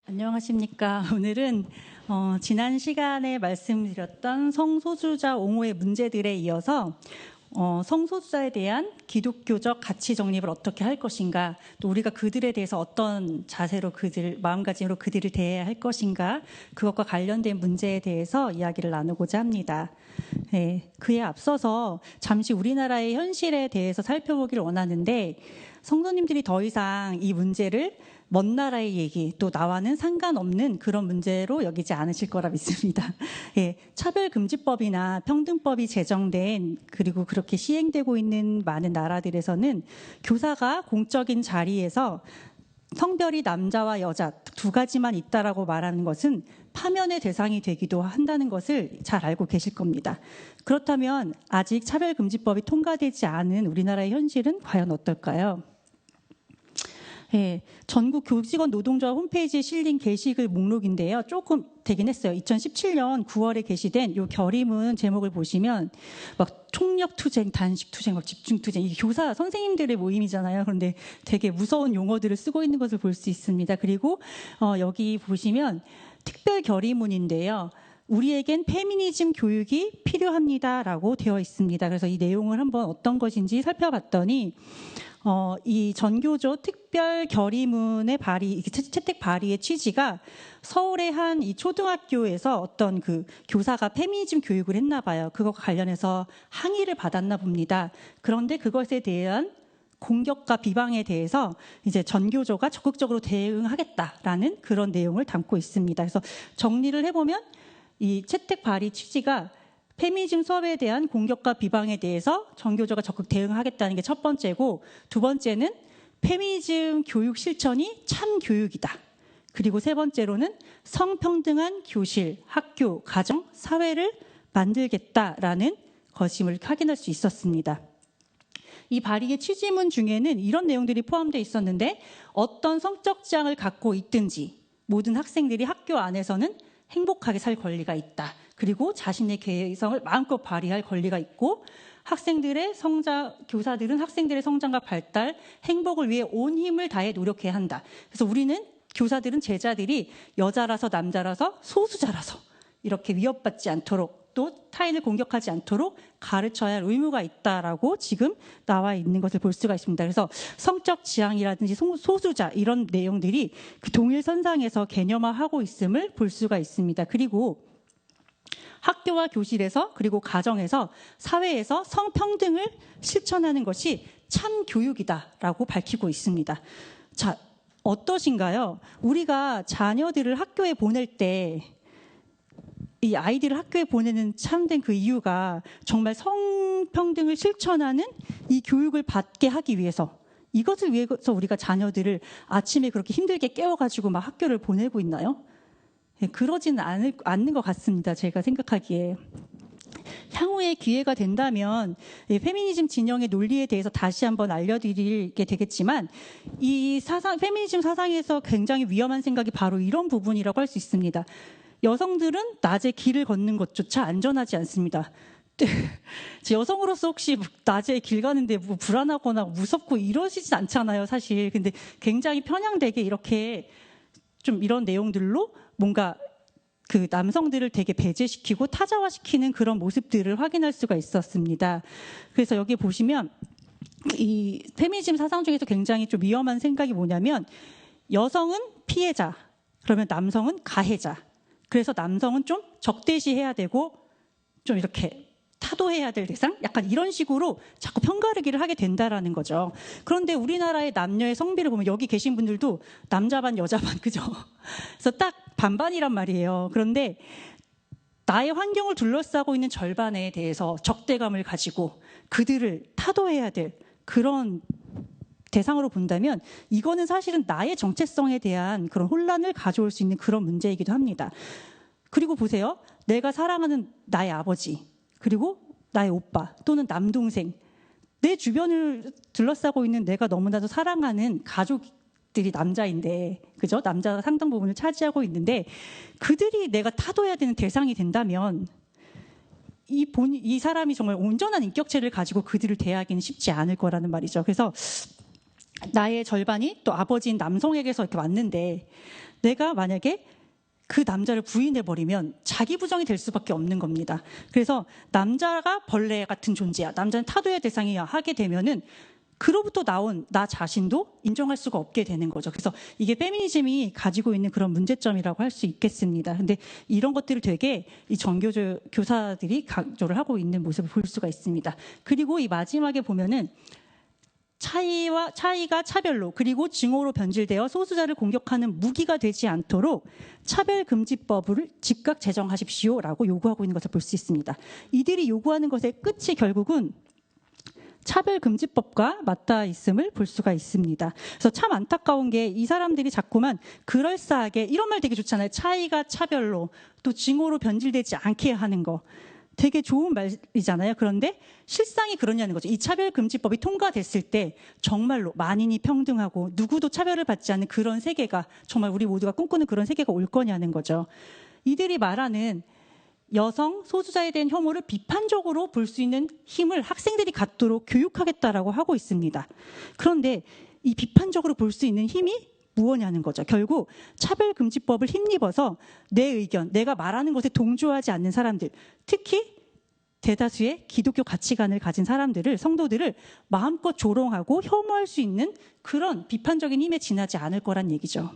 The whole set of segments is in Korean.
안녕하십니까. 오늘은 지난 시간에 말씀드렸던 성소수자 옹호의 문제들에 이어서 성소수자에 대한 기독교적 가치 정립을 어떻게 할 것인가, 또 우리가 그들에 대해서 어떤 자세로 마음가짐으로 그들을 대해야 할 것인가, 그것과 관련된 문제에 대해서 이야기를 나누고자 합니다. 네, 그에 앞서서 잠시 우리나라의 현실에 대해서 살펴보기를 원하는데, 성도님들이 더 이상 이 문제를 먼 나라의 얘기, 또 나와는 상관없는 그런 문제로 여기지 않으실 거라 믿습니다. 예, 차별금지법이나 평등법이 제정된, 그리고 그렇게 시행되고 있는 많은 나라들에서는 교사가 공적인 자리에서 성별이 남자와 여자 두 가지만 있다라고 말하는 것은 파면의 대상이 되기도 한다는 것을 잘 알고 계실 겁니다. 그렇다면 아직 차별금지법이 통과되지 않은 우리나라의 현실은 과연 어떨까요? 예, 전국 교직원 노동조합 홈페이지에 실린 게시글 목록인데요. 조금 되긴 했어요. 2017년 9월에 게시된 이 결의문 제목을 보시면 막 총력투쟁, 단식투쟁, 막 집중투쟁, 이게 교사 선생님들의 모임이잖아요. 그런데 되게 무서운 용어들을 쓰고 있는 것을 볼 수 있습니다. 그리고 여기 보시면 특별 결의문인데요. 우리에겐 페미니즘 교육이 필요합니다라고 되어 있습니다. 그래서 이 내용을 한번 어떤 것인지 살펴봤더니 이 전교조 특별 결의문의 채택 발의의 취지가 서울의 한 이 초등학교에서 어떤 그 교사가 페미니즘 교육을 했나 봐요. 그것과 관련해서 항의를 받았나 봅니다. 그런데 그것에 대한 공격과 비방에 대해서 이제 전교조가 적극적으로 대응하겠다라는 그런 내용을 담고 있습니다. 그래서 정리를 해보면 이 채택 발의 취지가 페미니즘 수업에 대한 공격과 비방에 대해서 전교조가 적극 대응하겠다는 게 첫 번째고, 두 번째는 페미니즘 교육 실천이 참 교육이다. 그리고 세 번째로는 성평등한 교실, 학교, 가정, 사회를 만들겠다라는 것임을 확인할 수 있었습니다. 이 발의의 취지문 중에는 이런 내용들이 포함되어 있었는데, 어떤 성적 지향을 갖고 있든지 모든 학생들이 학교 안에서는 행복하게 살 권리가 있다. 그리고 자신의 개성을 마음껏 발휘할 권리가 있고, 교사들은 학생들의 성장과 발달, 행복을 위해 온 힘을 다해 노력해야 한다. 그래서 우리는 교사들은 제자들이 여자라서 남자라서 소수자라서 이렇게 위협받지 않도록, 또 타인을 공격하지 않도록 가르쳐야 할 의무가 있다라고 지금 나와 있는 것을 볼 수가 있습니다. 그래서 성적 지향이라든지 소수자 이런 내용들이 그 동일선상에서 개념화하고 있음을 볼 수가 있습니다. 그리고 학교와 교실에서, 그리고 가정에서, 사회에서 성평등을 실천하는 것이 참 교육이다라고 밝히고 있습니다. 자, 어떠신가요? 우리가 자녀들을 학교에 보낼 때 이 아이들을 학교에 보내는 참된 그 이유가 정말 성평등을 실천하는 이 교육을 받게 하기 위해서, 이것을 위해서 우리가 자녀들을 아침에 그렇게 힘들게 깨워가지고 막 학교를 보내고 있나요? 그러지는 않는 것 같습니다. 제가 생각하기에. 향후에 기회가 된다면 페미니즘 진영의 논리에 대해서 다시 한번 알려드리게 되겠지만, 이 페미니즘 사상에서 굉장히 위험한 생각이 바로 이런 부분이라고 할 수 있습니다. 여성들은 낮에 길을 걷는 것조차 안전하지 않습니다. 여성으로서 혹시 낮에 길 가는데 뭐 불안하거나 무섭고 이러시진 않잖아요, 사실. 근데 굉장히 편향되게 이렇게 좀 이런 내용들로 뭔가 그 남성들을 되게 배제시키고 타자화시키는 그런 모습들을 확인할 수가 있었습니다. 그래서 여기 보시면 이 페미니즘 사상 중에서 굉장히 좀 위험한 생각이 뭐냐면, 여성은 피해자, 그러면 남성은 가해자. 그래서 남성은 좀 적대시해야 되고 좀 이렇게 타도해야 될 대상? 약간 이런 식으로 자꾸 편가르기를 하게 된다라는 거죠. 그런데 우리나라의 남녀의 성비를 보면 여기 계신 분들도 남자 반 여자 반, 그죠? 그래서 딱 반반이란 말이에요. 그런데 나의 환경을 둘러싸고 있는 절반에 대해서 적대감을 가지고 그들을 타도해야 될 그런 대상으로 본다면, 이거는 사실은 나의 정체성에 대한 그런 혼란을 가져올 수 있는 그런 문제이기도 합니다. 그리고 보세요. 내가 사랑하는 나의 아버지, 그리고 나의 오빠 또는 남동생, 내 주변을 둘러싸고 있는 내가 너무나도 사랑하는 가족들이 남자인데, 그죠? 남자가 상당 부분을 차지하고 있는데, 그들이 내가 타도해야 되는 대상이 된다면 이 사람이 정말 온전한 인격체를 가지고 그들을 대하기는 쉽지 않을 거라는 말이죠. 그래서 나의 절반이 또 아버지인 남성에게서 이렇게 왔는데 내가 만약에 그 남자를 부인해버리면 자기 부정이 될 수밖에 없는 겁니다. 그래서 남자가 벌레 같은 존재야, 남자는 타도의 대상이야 하게 되면은 그로부터 나온 나 자신도 인정할 수가 없게 되는 거죠. 그래서 이게 페미니즘이 가지고 있는 그런 문제점이라고 할 수 있겠습니다. 근데 이런 것들을 되게 이 전교조 교사들이 강조를 하고 있는 모습을 볼 수가 있습니다. 그리고 이 마지막에 보면은 차이가 차별로 그리고 증오로 변질되어 소수자를 공격하는 무기가 되지 않도록 차별금지법을 즉각 제정하십시오라고 요구하고 있는 것을 볼 수 있습니다. 이들이 요구하는 것의 끝이 결국은 차별금지법과 맞닿아 있음을 볼 수가 있습니다. 그래서 참 안타까운 게 이 사람들이 자꾸만 그럴싸하게 이런 말 되게 좋잖아요. 차이가 차별로 또 증오로 변질되지 않게 하는 거. 되게 좋은 말이잖아요. 그런데 실상이 그러냐는 거죠. 이 차별금지법이 통과됐을 때 정말로 만인이 평등하고 누구도 차별을 받지 않는 그런 세계가 정말 우리 모두가 꿈꾸는 그런 세계가 올 거냐는 거죠. 이들이 말하는 여성, 소수자에 대한 혐오를 비판적으로 볼 수 있는 힘을 학생들이 갖도록 교육하겠다라고 하고 있습니다. 그런데 이 비판적으로 볼 수 있는 힘이 무엇냐는 거죠. 결국 차별금지법을 힘입어서 내 의견, 내가 말하는 것에 동조하지 않는 사람들, 특히 대다수의 기독교 가치관을 가진 사람들을, 성도들을 마음껏 조롱하고 혐오할 수 있는 그런 비판적인 힘에 지나지 않을 거란 얘기죠.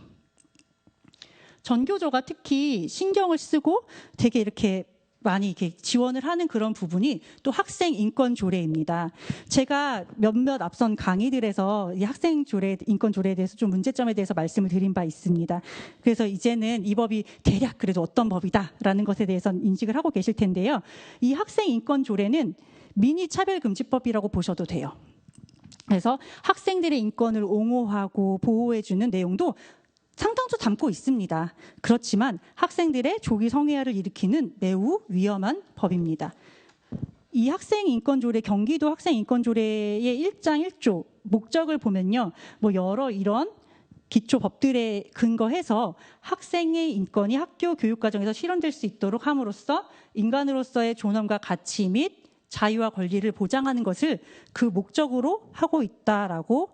전교조가 특히 신경을 쓰고 되게 이렇게 많이 이렇게 지원을 하는 그런 부분이 또 학생 인권 조례입니다. 제가 몇몇 앞선 강의들에서 이 학생 조례, 인권 조례에 대해서 좀 문제점에 대해서 말씀을 드린 바 있습니다. 그래서 이제는 이 법이 대략 그래도 어떤 법이다라는 것에 대해서 인식을 하고 계실 텐데요. 이 학생 인권 조례는 미니 차별금지법이라고 보셔도 돼요. 그래서 학생들의 인권을 옹호하고 보호해주는 내용도 상당수 담고 있습니다. 그렇지만 학생들의 조기 성애화를 일으키는 매우 위험한 법입니다. 이 학생인권조례, 경기도 학생인권조례의 1장 1조 목적을 보면요, 뭐 여러 이런 기초 법들에 근거해서 학생의 인권이 학교 교육 과정에서 실현될 수 있도록 함으로써 인간으로서의 존엄과 가치 및 자유와 권리를 보장하는 것을 그 목적으로 하고 있다라고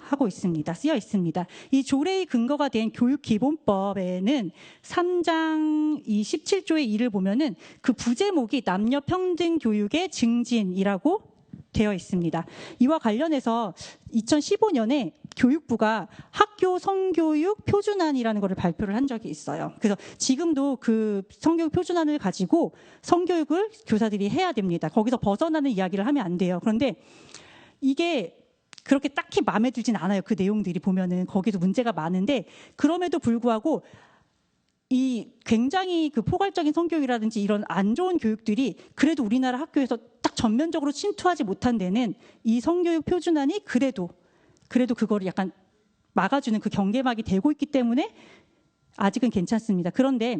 하고 있습니다. 쓰여 있습니다. 이 조례의 근거가 된 교육기본법에는 3장 17조의 2를 보면은 그 부제목이 남녀 평등 교육의 증진이라고 되어 있습니다. 이와 관련해서 2015년에 교육부가 학교 성교육 표준안이라는 것을 발표를 한 적이 있어요. 그래서 지금도 그 성교육 표준안을 가지고 성교육을 교사들이 해야 됩니다. 거기서 벗어나는 이야기를 하면 안 돼요. 그런데 이게 그렇게 딱히 마음에 들진 않아요. 그 내용들이 보면은 거기도 문제가 많은데, 그럼에도 불구하고 이 굉장히 그 포괄적인 성교육이라든지 이런 안 좋은 교육들이 그래도 우리나라 학교에서 딱 전면적으로 침투하지 못한 데는 이 성교육 표준안이 그래도 그거를 약간 막아주는 그 경계막이 되고 있기 때문에 아직은 괜찮습니다. 그런데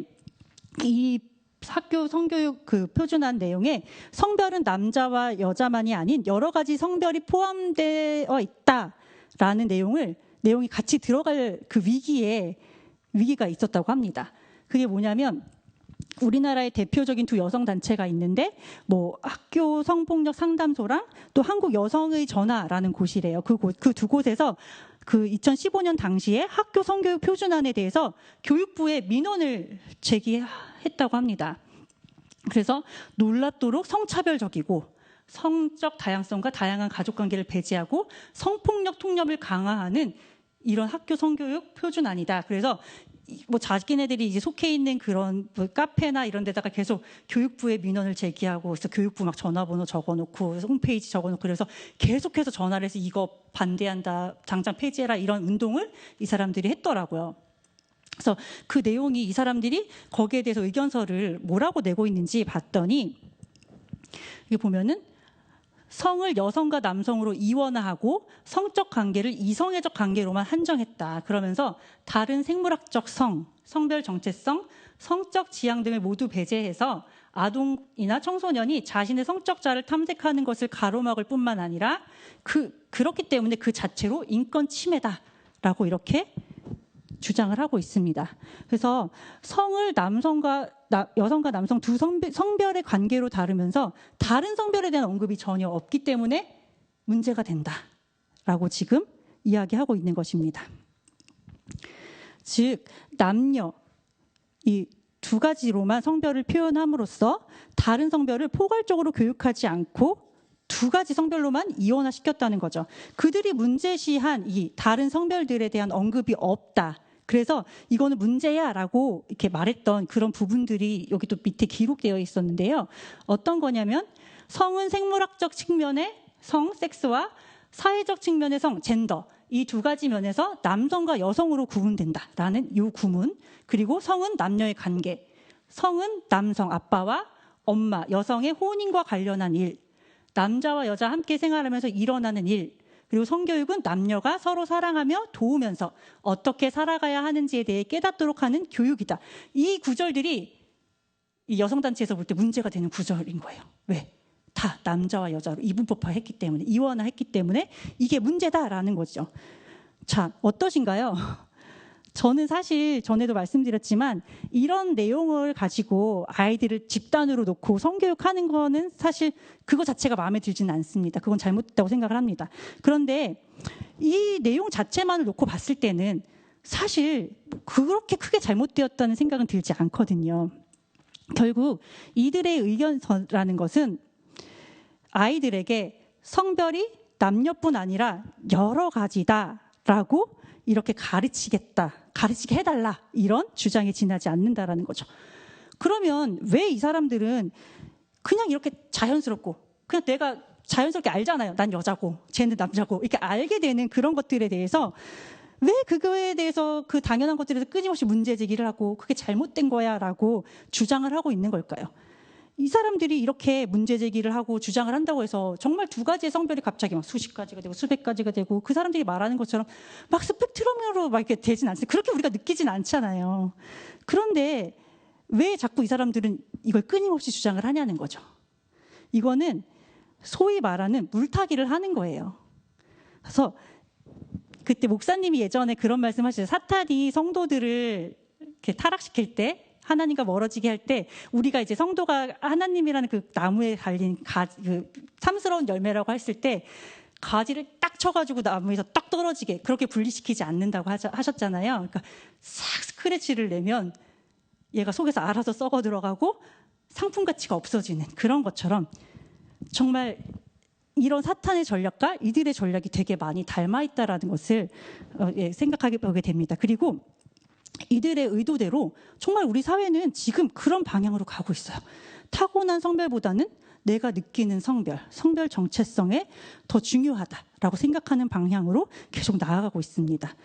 이 학교 성교육 그 표준안 내용에 성별은 남자와 여자만이 아닌 여러 가지 성별이 포함되어 있다라는 내용이 같이 들어갈 그 위기가 있었다고 합니다. 그게 뭐냐면 우리나라의 대표적인 두 여성 단체가 있는데 뭐 학교 성폭력 상담소랑 또 한국 여성의 전화라는 곳이래요. 그 두 곳에서 그 2015년 당시에 학교 성교육 표준안에 대해서 교육부에 민원을 제기했다고 합니다. 그래서 놀랍도록 성차별적이고 성적 다양성과 다양한 가족관계를 배제하고 성폭력 통념을 강화하는 이런 학교 성교육 표준안이다. 그래서 뭐 자기네들이 이제 속해 있는 그런 뭐 카페나 이런 데다가 계속 교육부에 민원을 제기하고, 그래서 교육부 막 전화번호 적어놓고 홈페이지 적어놓고, 그래서 계속해서 전화를 해서 이거 반대한다, 당장 폐지해라, 이런 운동을 이 사람들이 했더라고요. 그래서 그 내용이 이 사람들이 거기에 대해서 의견서를 뭐라고 내고 있는지 봤더니, 이게 보면은 성을 여성과 남성으로 이원화하고 성적 관계를 이성애적 관계로만 한정했다. 그러면서 다른 생물학적 성별 정체성, 성적 지향 등을 모두 배제해서 아동이나 청소년이 자신의 성적 자아를 탐색하는 것을 가로막을 뿐만 아니라 그렇기 때문에 그 자체로 인권 침해다라고 이렇게 주장을 하고 있습니다. 그래서 성을 여성과 남성 두 성별의 관계로 다루면서 다른 성별에 대한 언급이 전혀 없기 때문에 문제가 된다라고 지금 이야기하고 있는 것입니다. 즉 남녀 이 두 가지로만 성별을 표현함으로써 다른 성별을 포괄적으로 교육하지 않고 두 가지 성별로만 이원화시켰다는 거죠. 그들이 문제시한 이 다른 성별들에 대한 언급이 없다. 그래서 이거는 문제야 라고 이렇게 말했던 그런 부분들이 여기 또 밑에 기록되어 있었는데요. 어떤 거냐면 성은 생물학적 측면의 성, 섹스와 사회적 측면의 성, 젠더 이 두 가지 면에서 남성과 여성으로 구분된다라는 이 구문, 그리고 성은 남녀의 관계, 성은 남성, 아빠와 엄마, 여성의 혼인과 관련한 일, 남자와 여자 함께 생활하면서 일어나는 일, 그리고 성교육은 남녀가 서로 사랑하며 도우면서 어떻게 살아가야 하는지에 대해 깨닫도록 하는 교육이다. 이 구절들이 이 여성단체에서 볼 때 문제가 되는 구절인 거예요. 왜? 다 남자와 여자로 이분법화했기 때문에, 이원화했기 때문에 이게 문제다라는 거죠. 자, 어떠신가요? 저는 사실 전에도 말씀드렸지만 이런 내용을 가지고 아이들을 집단으로 놓고 성교육하는 거는 사실 그거 자체가 마음에 들지는 않습니다. 그건 잘못됐다고 생각을 합니다. 그런데 이 내용 자체만을 놓고 봤을 때는 사실 그렇게 크게 잘못되었다는 생각은 들지 않거든요. 결국 이들의 의견서라는 것은 아이들에게 성별이 남녀뿐 아니라 여러 가지다라고 이렇게 가르치게 해달라 이런 주장에 지나지 않는다라는 거죠. 그러면 왜 이 사람들은 그냥 이렇게 자연스럽고 그냥 내가 자연스럽게 알잖아요. 난 여자고 쟤는 남자고 이렇게 알게 되는 그런 것들에 대해서 왜 그거에 대해서 그 당연한 것들에 대해서 끊임없이 문제 제기를 하고 그게 잘못된 거야 라고 주장을 하고 있는 걸까요? 이 사람들이 이렇게 문제 제기를 하고 주장을 한다고 해서 정말 두 가지의 성별이 갑자기 막 수십 가지가 되고 수백 가지가 되고 그 사람들이 말하는 것처럼 막 스펙트럼으로 막 이렇게 되진 않습니다. 그렇게 우리가 느끼진 않잖아요. 그런데 왜 자꾸 이 사람들은 이걸 끊임없이 주장을 하냐는 거죠. 이거는 소위 말하는 물타기를 하는 거예요. 그래서 그때 목사님이 예전에 그런 말씀하셨어요. 사탄이 성도들을 이렇게 타락시킬 때 하나님과 멀어지게 할 때 우리가 이제 성도가 하나님이라는 그 나무에 달린 그 탐스러운 열매라고 했을 때 가지를 딱 쳐가지고 나무에서 딱 떨어지게 그렇게 분리시키지 않는다고 하셨잖아요. 그러니까 싹 스크래치를 내면 얘가 속에서 알아서 썩어 들어가고 상품 가치가 없어지는 그런 것처럼 정말 이런 사탄의 전략과 이들의 전략이 되게 많이 닮아 있다라는 것을 생각하게 보게 됩니다. 그리고 이들의 의도대로 정말 우리 사회는 지금 그런 방향으로 가고 있어요. 타고난 성별보다는 내가 느끼는 성별 정체성에 더 중요하다라고 생각하는 방향으로 계속 나아가고 있습니다.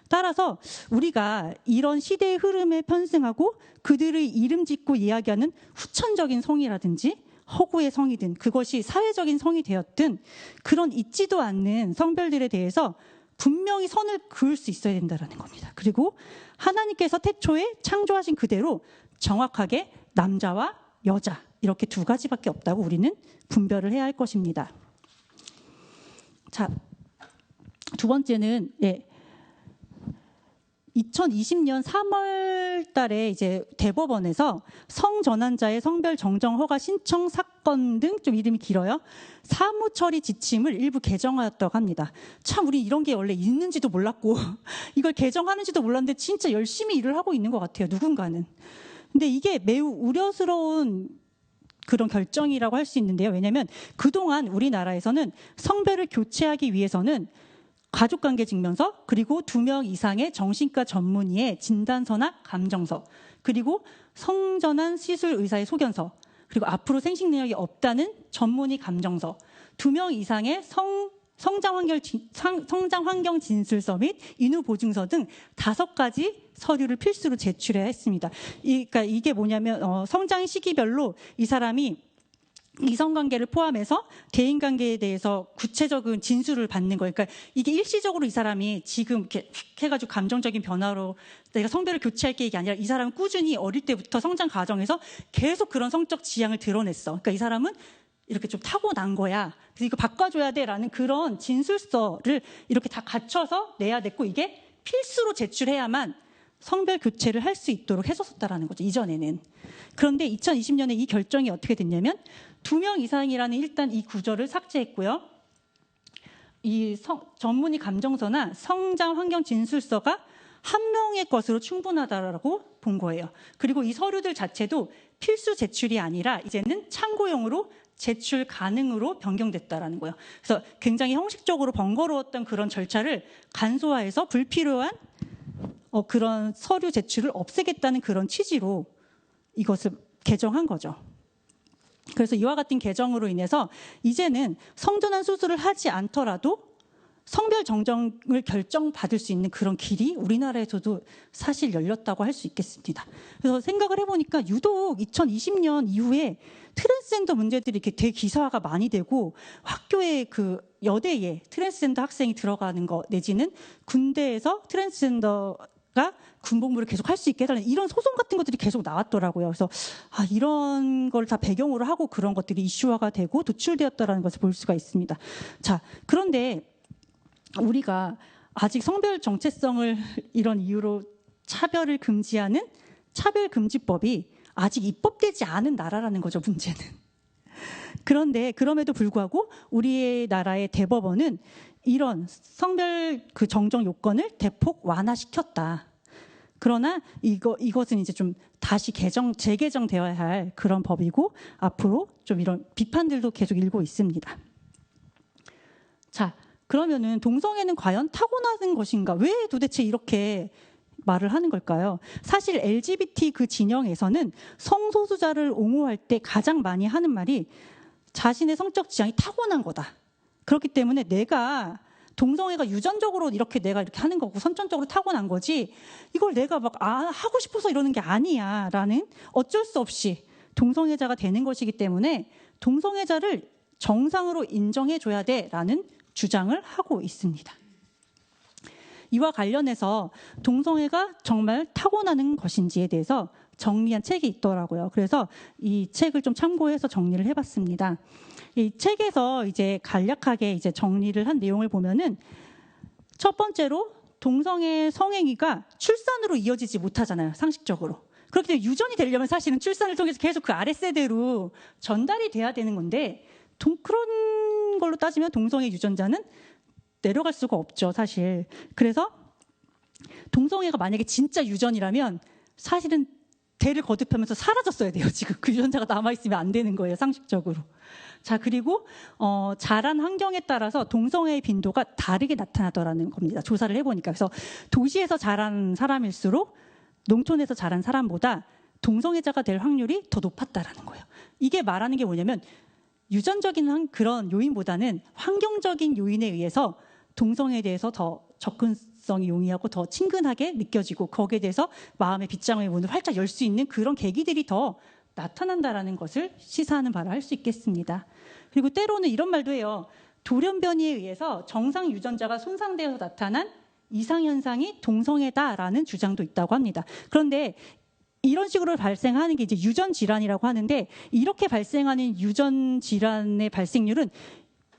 따라서 우리가 이런 시대의 흐름에 편승하고 그들의 이름 짓고 이야기하는 후천적인 성이라든지 허구의 성이든 그것이 사회적인 성이 되었든 그런 있지도 않는 성별들에 대해서 분명히 선을 그을 수 있어야 된다는 겁니다. 그리고 하나님께서 태초에 창조하신 그대로 정확하게 남자와 여자 이렇게 두 가지밖에 없다고 우리는 분별을 해야 할 것입니다. 자, 두 번째는 2020년 3월 달에 이제 대법원에서 성전환자의 성별 정정 허가 신청 사건 등 좀 이름이 길어요. 사무 처리 지침을 일부 개정하였다고 합니다. 참 우리 이런 게 원래 있는지도 몰랐고 이걸 개정하는지도 몰랐는데 진짜 열심히 일을 하고 있는 것 같아요. 누군가는. 근데 이게 매우 우려스러운 그런 결정이라고 할 수 있는데요. 왜냐하면 그동안 우리나라에서는 성별을 교체하기 위해서는 가족관계 증명서, 그리고 2명 이상의 정신과 전문의의 진단서나 감정서, 그리고 성전환 시술 의사의 소견서, 그리고 앞으로 생식 능력이 없다는 전문의 감정서, 2명 이상의 성장 환경 진술서 및 인후 보증서 등 5가지 서류를 필수로 제출해야 했습니다. 그러니까 이게 뭐냐면 성장 시기별로 이 사람이 이성관계를 포함해서 대인관계에 대해서 구체적인 진술을 받는 거예요. 그러니까 이게 일시적으로 이 사람이 지금 이렇게 해가지고 감정적인 변화로 내가 성별을 교체할 계획이 아니라 이 사람은 꾸준히 어릴 때부터 성장 과정에서 계속 그런 성적 지향을 드러냈어. 그러니까 이 사람은 이렇게 좀 타고난 거야. 그래서 이거 바꿔줘야 돼라는 그런 진술서를 이렇게 다 갖춰서 내야 됐고 이게 필수로 제출해야만 성별 교체를 할 수 있도록 했었다라는 거죠. 이전에는. 그런데 2020년에 이 결정이 어떻게 됐냐면 2명 이상이라는 일단 이 구절을 삭제했고요. 전문의 감정서나 성장 환경 진술서가 한 명의 것으로 충분하다라고 본 거예요. 그리고 이 서류들 자체도 필수 제출이 아니라 이제는 참고용으로 제출 가능으로 변경됐다라는 거예요. 그래서 굉장히 형식적으로 번거로웠던 그런 절차를 간소화해서 불필요한 그런 서류 제출을 없애겠다는 그런 취지로 이것을 개정한 거죠. 그래서 이와 같은 개정으로 인해서 이제는 성전환 수술을 하지 않더라도 성별 정정을 결정받을 수 있는 그런 길이 우리나라에서도 사실 열렸다고 할 수 있겠습니다. 그래서 생각을 해보니까 유독 2020년 이후에 트랜스젠더 문제들이 이렇게 대기사화가 많이 되고 학교에 여대에 트랜스젠더 학생이 들어가는 거 내지는 군대에서 트랜스젠더가 군복무를 계속 할 수 있게 해달라는 이런 소송 같은 것들이 계속 나왔더라고요. 그래서 이런 걸 다 배경으로 하고 그런 것들이 이슈화가 되고 도출되었다는 것을 볼 수가 있습니다. 자, 그런데 우리가 아직 성별 정체성을 이런 이유로 차별을 금지하는 차별금지법이 아직 입법되지 않은 나라라는 거죠, 문제는. 그런데 그럼에도 불구하고 우리나라의 대법원은 이런 성별 정정 요건을 대폭 완화시켰다. 그러나 이것은 이제 좀 다시 재개정되어야 할 그런 법이고 앞으로 좀 이런 비판들도 계속 일고 있습니다. 자, 그러면은 동성애는 과연 타고나는 것인가? 왜 도대체 이렇게 말을 하는 걸까요? 사실 LGBT 그 진영에서는 성소수자를 옹호할 때 가장 많이 하는 말이 자신의 성적 지향이 타고난 거다. 그렇기 때문에 내가 동성애가 유전적으로 내가 이렇게 하는 거고 선천적으로 타고난 거지 이걸 내가 막 하고 싶어서 이러는 게 아니야 라는 어쩔 수 없이 동성애자가 되는 것이기 때문에 동성애자를 정상으로 인정해줘야 돼라는 주장을 하고 있습니다. 이와 관련해서 동성애가 정말 타고나는 것인지에 대해서 정리한 책이 있더라고요. 그래서 이 책을 좀 참고해서 정리를 해봤습니다. 이 책에서 이제 간략하게 이제 정리를 한 내용을 보면은 첫 번째로 동성애 성행위가 출산으로 이어지지 못하잖아요, 상식적으로. 그렇기 때문에 유전이 되려면 사실은 출산을 통해서 계속 그 아랫세대로 전달이 돼야 되는 건데 그런 걸로 따지면 동성애 유전자는 내려갈 수가 없죠, 사실. 그래서 동성애가 만약에 진짜 유전이라면 사실은 대를 거듭하면서 사라졌어야 돼요. 지금 그 유전자가 남아있으면 안 되는 거예요, 상식적으로. 자, 그리고 자란 환경에 따라서 동성애의 빈도가 다르게 나타나더라는 겁니다. 조사를 해보니까. 그래서 도시에서 자란 사람일수록 농촌에서 자란 사람보다 동성애자가 될 확률이 더 높았다라는 거예요. 이게 말하는 게 뭐냐면 유전적인 그런 요인보다는 환경적인 요인에 의해서 동성애에 대해서 더 접근성이 용이하고 더 친근하게 느껴지고 거기에 대해서 마음의 빗장의 문을 활짝 열 수 있는 그런 계기들이 더 나타난다라는 것을 시사하는 바라 할 수 있겠습니다. 그리고 때로는 이런 말도 해요. 돌연변이에 의해서 정상 유전자가 손상되어서 나타난 이상현상이 동성애다라는 주장도 있다고 합니다. 그런데 이런 식으로 발생하는 게 이제 유전 질환이라고 하는데 이렇게 발생하는 유전 질환의 발생률은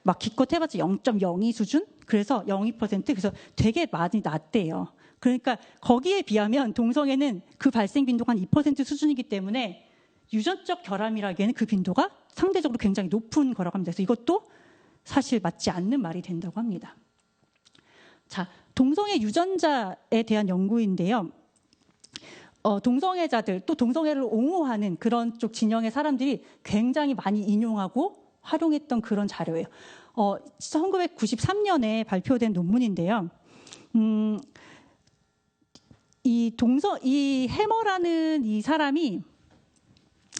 막 기껏 해봤자 0.02 수준? 그래서 0.2% 그래서 되게 많이 낮대요. 그러니까 거기에 비하면 동성애는 그 발생 빈도가 한 2% 수준이기 때문에 유전적 결함이라기에는 그 빈도가 상대적으로 굉장히 높은 거라고 합니다. 그래서 이것도 사실 맞지 않는 말이 된다고 합니다. 자, 동성애 유전자에 대한 연구인데요. 동성애자들 또 동성애를 옹호하는 그런 쪽 진영의 사람들이 굉장히 많이 인용하고 활용했던 그런 자료예요. 1993년에 발표된 논문인데요. 이 해머라는 이 사람이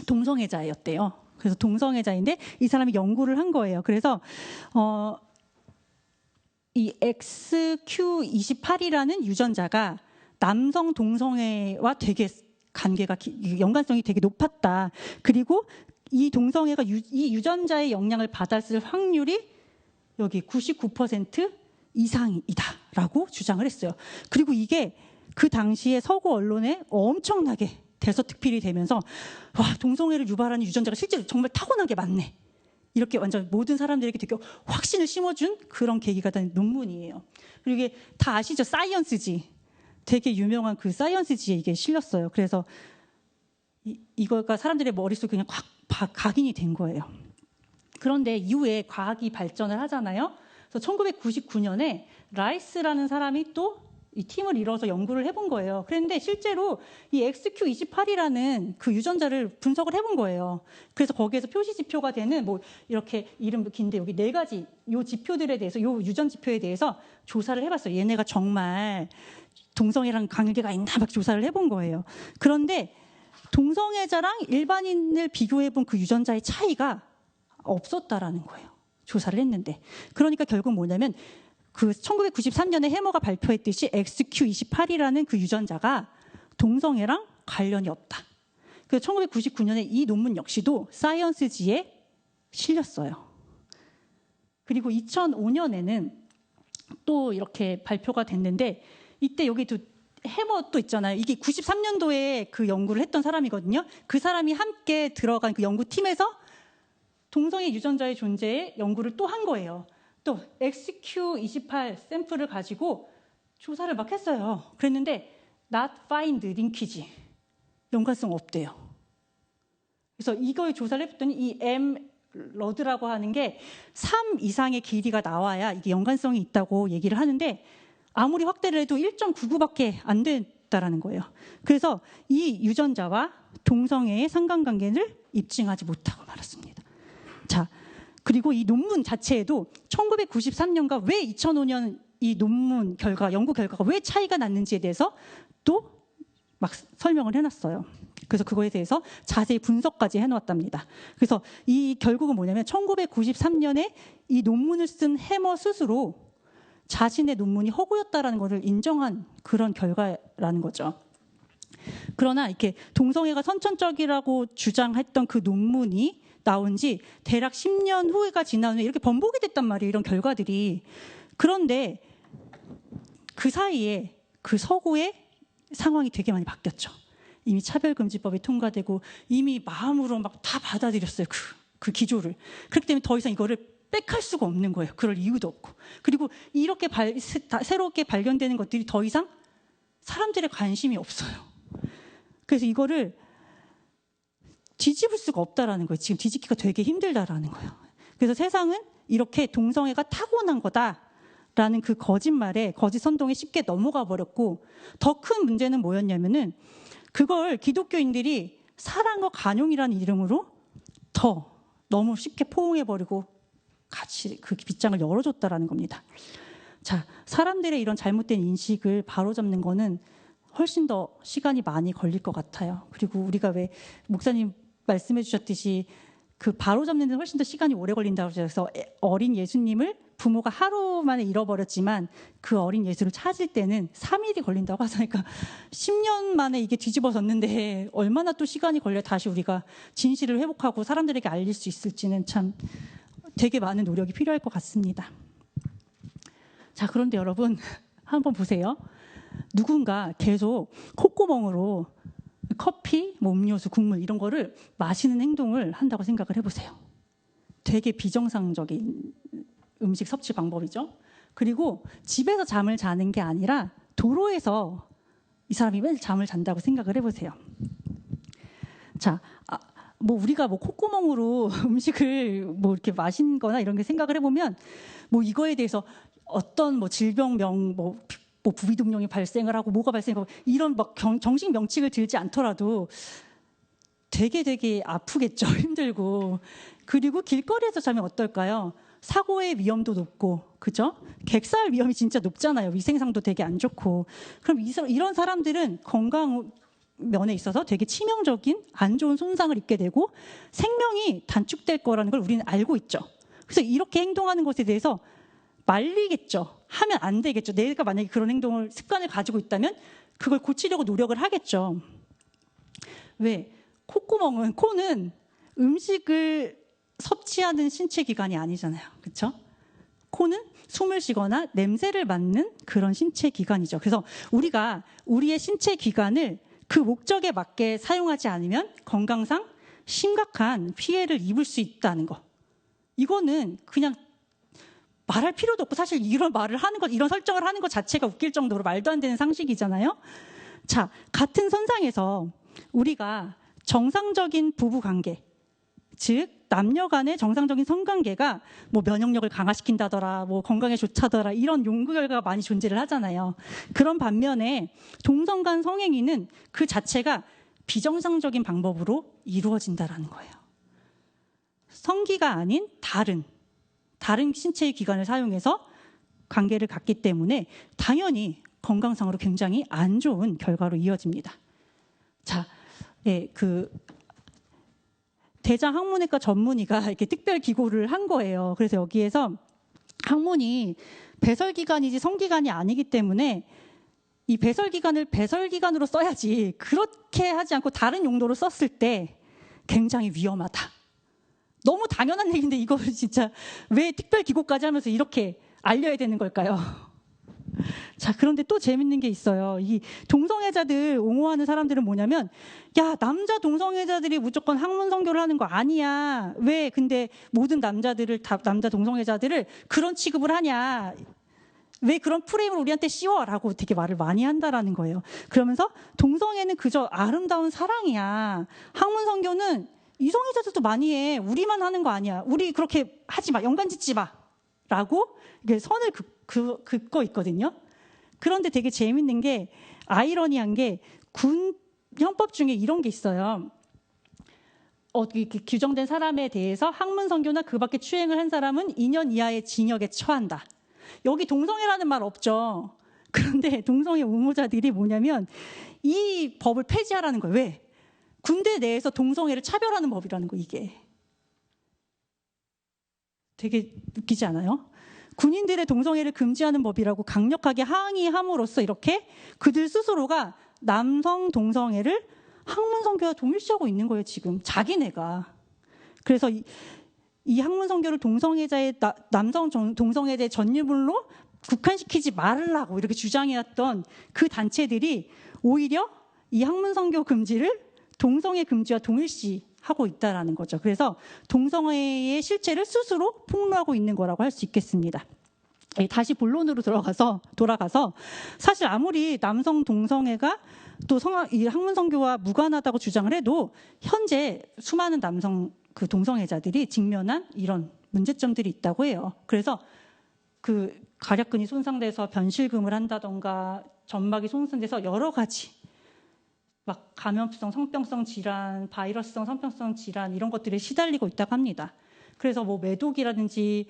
동성애자였대요. 그래서 동성애자인데 이 사람이 연구를 한 거예요. 그래서 이 XQ28이라는 유전자가 남성 동성애와 되게 연관성이 되게 높았다. 그리고 이 동성애가 이 유전자의 영향을 받았을 확률이 여기 99% 이상이다라고 주장을 했어요. 그리고 이게 그 당시에 서구 언론에 엄청나게 대서특필이 되면서 와, 동성애를 유발하는 유전자가 실제로 정말 타고나게 많네. 이렇게 완전 모든 사람들에게 되게 확신을 심어준 그런 계기가 된 논문이에요. 그리고 이게 다 아시죠? 사이언스지. 되게 유명한 그 사이언스지에 이게 실렸어요. 그래서 이거가 사람들의 머릿속에 그냥 확 각인이 된 거예요. 그런데 이후에 과학이 발전을 하잖아요. 그래서 1999년에 라이스라는 사람이 또 이 팀을 이뤄서 연구를 해본 거예요. 그런데 실제로 이 XQ28이라는 그 유전자를 분석을 해본 거예요. 그래서 거기에서 표시 지표가 되는 뭐 이렇게 이름도 긴데 여기 4가지 요 지표들에 대해서 요 유전 지표에 대해서 조사를 해봤어요. 얘네가 정말 동성애랑 관계가 있나 막 조사를 해본 거예요. 그런데 동성애자랑 일반인을 비교해본 그 유전자의 차이가 없었다라는 거예요. 조사를 했는데. 그러니까 결국 뭐냐면 그 1993년에 해머가 발표했듯이 XQ28이라는 그 유전자가 동성애랑 관련이 없다. 그래서 1999년에 이 논문 역시도 사이언스지에 실렸어요. 그리고 2005년에는 또 이렇게 발표가 됐는데 이때 여기도 해머 또 있잖아요. 이게 93년도에 그 연구를 했던 사람이거든요. 그 사람이 함께 들어간 그 연구팀에서 동성애 유전자의 존재에 연구를 또 한 거예요. 또 XQ28 샘플을 가지고 조사를 막 했어요. 그랬는데 not find linkage, 연관성 없대요. 그래서 이거의 조사를 해봤더니 이 M-러드라고 하는 게 3 이상의 길이가 나와야 이게 연관성이 있다고 얘기를 하는데 아무리 확대를 해도 1.99밖에 안 됐다라는 거예요. 그래서 이 유전자와 동성애의 상관관계를 입증하지 못하고 말았습니다. 자, 그리고 이 논문 자체에도 1993년과 왜 2005년 이 논문 결과, 연구 결과가 왜 차이가 났는지에 대해서 또 막 설명을 해놨어요. 그래서 그거에 대해서 자세히 분석까지 해놓았답니다. 그래서 이 결국은 뭐냐면 1993년에 이 논문을 쓴 해머 스스로 자신의 논문이 허구였다라는 것을 인정한 그런 결과라는 거죠. 그러나 이렇게 동성애가 선천적이라고 주장했던 그 논문이 나온 지 대략 10년 후가 지난 후에 이렇게 번복이 됐단 말이에요. 이런 결과들이. 그런데 그 사이에 그 서구의 상황이 되게 많이 바뀌었죠. 이미 차별금지법이 통과되고 이미 마음으로 막 다 받아들였어요. 그 기조를. 그렇기 때문에 더 이상 이거를 빽할 수가 없는 거예요. 그럴 이유도 없고. 그리고 이렇게 새롭게 발견되는 것들이 더 이상 사람들의 관심이 없어요. 그래서 이거를 뒤집을 수가 없다라는 거예요. 지금 뒤집기가 되게 힘들다라는 거예요. 그래서 세상은 이렇게 동성애가 타고난 거다라는 그 거짓말에, 거짓 선동에 쉽게 넘어가 버렸고, 더 큰 문제는 뭐였냐면은 그걸 기독교인들이 사랑과 간용이라는 이름으로 더 너무 쉽게 포용해버리고 같이 그 빗장을 열어줬다라는 겁니다. 자, 사람들의 이런 잘못된 인식을 바로잡는 거는 훨씬 더 시간이 많이 걸릴 것 같아요. 그리고 우리가 왜 목사님 말씀해 주셨듯이 그 바로잡는 데는 훨씬 더 시간이 오래 걸린다고 해서 어린 예수님을 부모가 하루 만에 잃어버렸지만 그 어린 예수를 찾을 때는 3일이 걸린다고 하니까 10년 만에 이게 뒤집어졌는데 얼마나 또 시간이 걸려 다시 우리가 진실을 회복하고 사람들에게 알릴 수 있을지는 참 되게 많은 노력이 필요할 것 같습니다. 자, 그런데 여러분 한번 보세요. 누군가 계속 콧구멍으로 커피, 뭐 음료수, 국물 이런 거를 마시는 행동을 한다고 생각을 해보세요. 되게 비정상적인 음식 섭취 방법이죠. 그리고 집에서 잠을 자는 게 아니라 도로에서 이 사람이 매일 잠을 잔다고 생각을 해보세요. 자, 뭐 우리가 뭐 콧구멍으로 음식을 뭐 이렇게 마신거나 이런 게 생각을 해보면 뭐 이거에 대해서 어떤 뭐 질병명 뭐 부비동령이 발생을 하고 뭐가 발생하고 이런 막 정식 명칭을 들지 않더라도 되게 아프겠죠. 힘들고. 그리고 길거리에서 자면 어떨까요? 사고의 위험도 높고, 그죠? 객살 위험이 진짜 높잖아요. 위생상도 되게 안 좋고. 그럼 이런 사람들은 건강 면에 있어서 되게 치명적인 안 좋은 손상을 입게 되고 생명이 단축될 거라는 걸 우리는 알고 있죠. 그래서 이렇게 행동하는 것에 대해서 말리겠죠. 하면 안 되겠죠. 내가 만약에 그런 행동을 습관을 가지고 있다면 그걸 고치려고 노력을 하겠죠. 왜? 코는 음식을 섭취하는 신체 기관이 아니잖아요. 그렇죠? 코는 숨을 쉬거나 냄새를 맡는 그런 신체 기관이죠. 그래서 우리가 우리의 신체 기관을 그 목적에 맞게 사용하지 않으면 건강상 심각한 피해를 입을 수 있다는 거. 이거는 그냥 말할 필요도 없고 사실 이런 말을 하는 것, 이런 설정을 하는 것 자체가 웃길 정도로 말도 안 되는 상식이잖아요. 자, 같은 선상에서 우리가 정상적인 부부 관계, 즉 남녀 간의 정상적인 성관계가 뭐 면역력을 강화시킨다더라, 뭐 건강에 좋다더라 이런 연구 결과가 많이 존재를 하잖아요. 그런 반면에 동성 간 성행위는 그 자체가 비정상적인 방법으로 이루어진다라는 거예요. 성기가 아닌 다른 신체의 기관을 사용해서 관계를 갖기 때문에 당연히 건강상으로 굉장히 안 좋은 결과로 이어집니다. 자, 예, 대장 항문외과 전문의가 이렇게 특별 기고를 한 거예요. 그래서 여기에서 항문이 배설기관이지 성기관이 아니기 때문에 이 배설기관을 배설기관으로 써야지 그렇게 하지 않고 다른 용도로 썼을 때 굉장히 위험하다. 너무 당연한 얘기인데 이걸 진짜 왜 특별 기고까지 하면서 이렇게 알려야 되는 걸까요? 자, 그런데 또 재밌는 게 있어요. 이 동성애자들 옹호하는 사람들은 뭐냐면, 야, 남자 동성애자들이 무조건 항문 성교를 하는 거 아니야. 왜 근데 모든 남자 동성애자들을 그런 취급을 하냐. 왜 그런 프레임을 우리한테 씌워라고 되게 말을 많이 한다라는 거예요. 그러면서 동성애는 그저 아름다운 사랑이야. 항문 성교는 이성애자들도 많이 해. 우리만 하는 거 아니야. 우리 그렇게 하지 마. 연관 짓지 마. 라고 선을 긋고 있거든요. 그런데 되게 재밌는 게, 아이러니한 게 군 형법 중에 이런 게 있어요. 이렇게 규정된 사람에 대해서 항문 성교나 그 밖에 추행을 한 사람은 2년 이하의 징역에 처한다. 여기 동성애라는 말 없죠. 그런데 동성애 옹호자들이 뭐냐면 이 법을 폐지하라는 거예요. 왜? 군대 내에서 동성애를 차별하는 법이라는 거, 이게. 되게 웃기지 않아요? 군인들의 동성애를 금지하는 법이라고 강력하게 항의함으로써 이렇게 그들 스스로가 남성 동성애를 항문 성교와 동일시하고 있는 거예요, 지금. 자기네가. 그래서 이 항문 성교를 남성 동성애자의 전유물로 국한시키지 말라고 이렇게 주장해왔던 그 단체들이 오히려 이 항문 성교 금지를 동성애 금지와 동일시하고 있다라는 거죠. 그래서 동성애의 실체를 스스로 폭로하고 있는 거라고 할 수 있겠습니다. 다시 본론으로 돌아가서 사실 아무리 남성 동성애가 또 이 항문 성교와 무관하다고 주장을 해도 현재 수많은 남성 동성애자들이 직면한 이런 문제점들이 있다고 해요. 그래서 가략근이 손상돼서 변실금을 한다던가 점막이 손상돼서 여러 가지 막 감염성 성병성 질환, 바이러스성 성병성 질환 이런 것들에 시달리고 있다고 합니다. 그래서 뭐 매독이라든지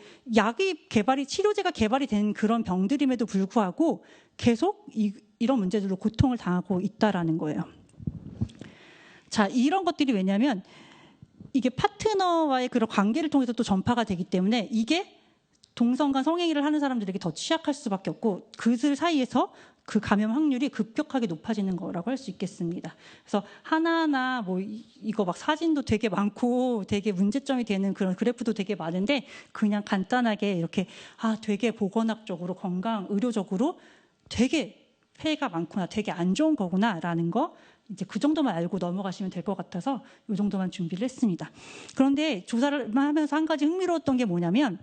치료제가 개발이 된 그런 병들임에도 불구하고 계속 이런 문제들로 고통을 당하고 있다라는 거예요. 자, 이런 것들이 왜냐하면 이게 파트너와의 그런 관계를 통해서 또 전파가 되기 때문에 이게 동성 간 성행위를 하는 사람들에게 더 취약할 수밖에 없고 그들 사이에서 그 감염 확률이 급격하게 높아지는 거라고 할 수 있겠습니다. 그래서 하나하나 뭐 이거 막 사진도 되게 많고 되게 문제점이 되는 그런 그래프도 되게 많은데 그냥 간단하게 이렇게 되게 보건학적으로 건강 의료적으로 되게 폐해가 많구나, 되게 안 좋은 거구나라는 거 이제 그 정도만 알고 넘어가시면 될 것 같아서 이 정도만 준비를 했습니다. 그런데 조사를 하면서 한 가지 흥미로웠던 게 뭐냐면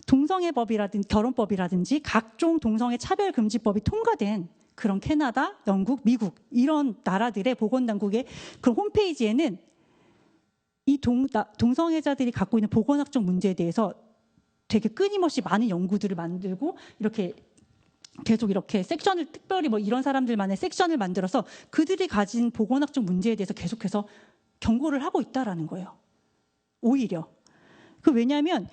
동성애법이라든지 결혼법이라든지 각종 동성애 차별금지법이 통과된 그런 캐나다, 영국, 미국 이런 나라들의 보건당국의 그런 홈페이지에는 이 동성애자들이 갖고 있는 보건학적 문제에 대해서 되게 끊임없이 많은 연구들을 만들고 이렇게 계속 이렇게 섹션을 특별히 뭐 이런 사람들만의 섹션을 만들어서 그들이 가진 보건학적 문제에 대해서 계속해서 경고를 하고 있다라는 거예요. 오히려. 왜냐하면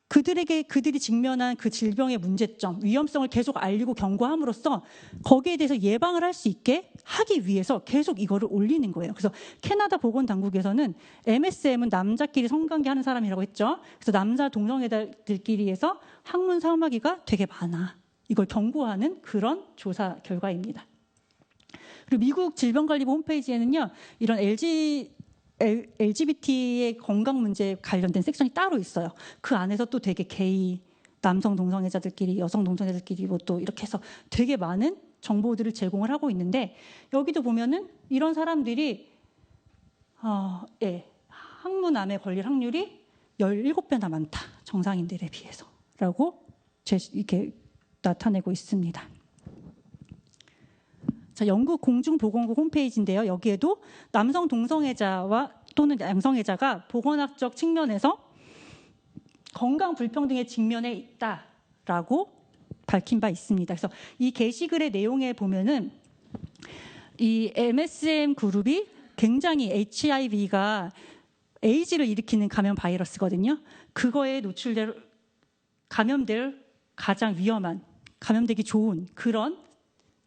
그들이 직면한 그 질병의 문제점, 위험성을 계속 알리고 경고함으로써 거기에 대해서 예방을 할 수 있게 하기 위해서 계속 이거를 올리는 거예요. 그래서 캐나다 보건당국에서는 MSM은 남자끼리 성관계하는 사람이라고 했죠. 그래서 남자 동성애자들끼리에서 항문 사마귀가 되게 많아. 이걸 경고하는 그런 조사 결과입니다. 그리고 미국 질병관리부 홈페이지에는요, 이런 LGBT의 건강 문제에 관련된 섹션이 따로 있어요. 그 안에서 또 되게 게이, 남성 동성애자들끼리, 여성 동성애자들끼리 뭐 또 이렇게 해서 되게 많은 정보들을 제공을 하고 있는데 여기도 보면은 이런 사람들이 항문암에 걸릴 확률이 17배나 많다. 정상인들에 비해서라고 이렇게 나타내고 있습니다. 자, 영국 공중보건국 홈페이지인데요. 여기에도 남성 동성애자와 또는 양성애자가 보건학적 측면에서 건강 불평등의 직면에 있다라고 밝힌 바 있습니다. 그래서 이 게시글의 내용에 보면은 이 MSM 그룹이 굉장히 HIV가 에이즈를 일으키는 감염 바이러스거든요. 그거에 감염될 가장 위험한, 감염되기 좋은 그런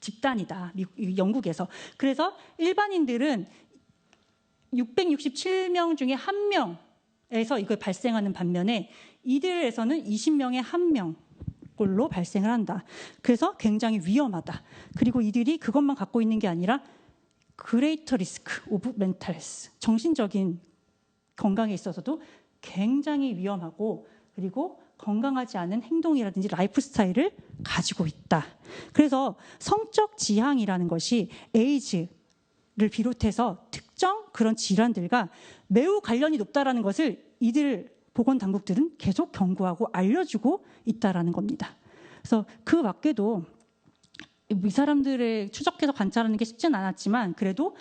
집단이다. 영국에서. 그래서 일반인들은 667명 중에 1명에서 이걸 발생하는 반면에 이들에서는 20명에 1명꼴로 발생을 한다. 그래서 굉장히 위험하다. 그리고 이들이 그것만 갖고 있는 게 아니라 greater risk of mental health, 정신적인 건강에 있어서도 굉장히 위험하고 그리고 건강하지 않은 행동이라든지 라이프 스타일을 가지고 있다. 그래서 성적 지향이라는 것이 에이즈를 비롯해서 특정 그런 질환들과 매우 관련이 높다라는 것을 이들 보건당국들은 계속 경고하고 알려주고 있다라는 겁니다. 그래서 그 밖에도 이 사람들의 추적해서 관찰하는 게 쉽진 않았지만 그래도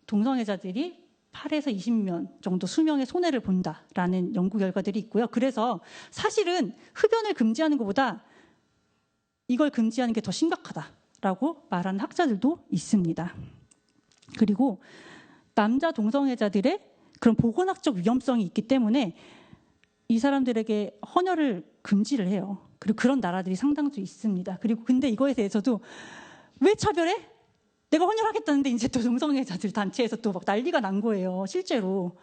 동성애자들이 8에서 20년 정도 수명의 손해를 본다라는 연구 결과들이 있고요. 그래서 사실은 흡연을 금지하는 것보다 이걸 금지하는 게 더 심각하다라고 말하는 학자들도 있습니다. 그리고 남자 동성애자들의 그런 보건학적 위험성이 있기 때문에 이 사람들에게 헌혈을 금지를 해요. 그리고 그런 나라들이 상당수 있습니다. 그리고 근데 이거에 대해서도 왜 차별해? 내가 헌혈하겠다는데 이제 또 동성애자들 단체에서 또 막 난리가 난 거예요. 실제로.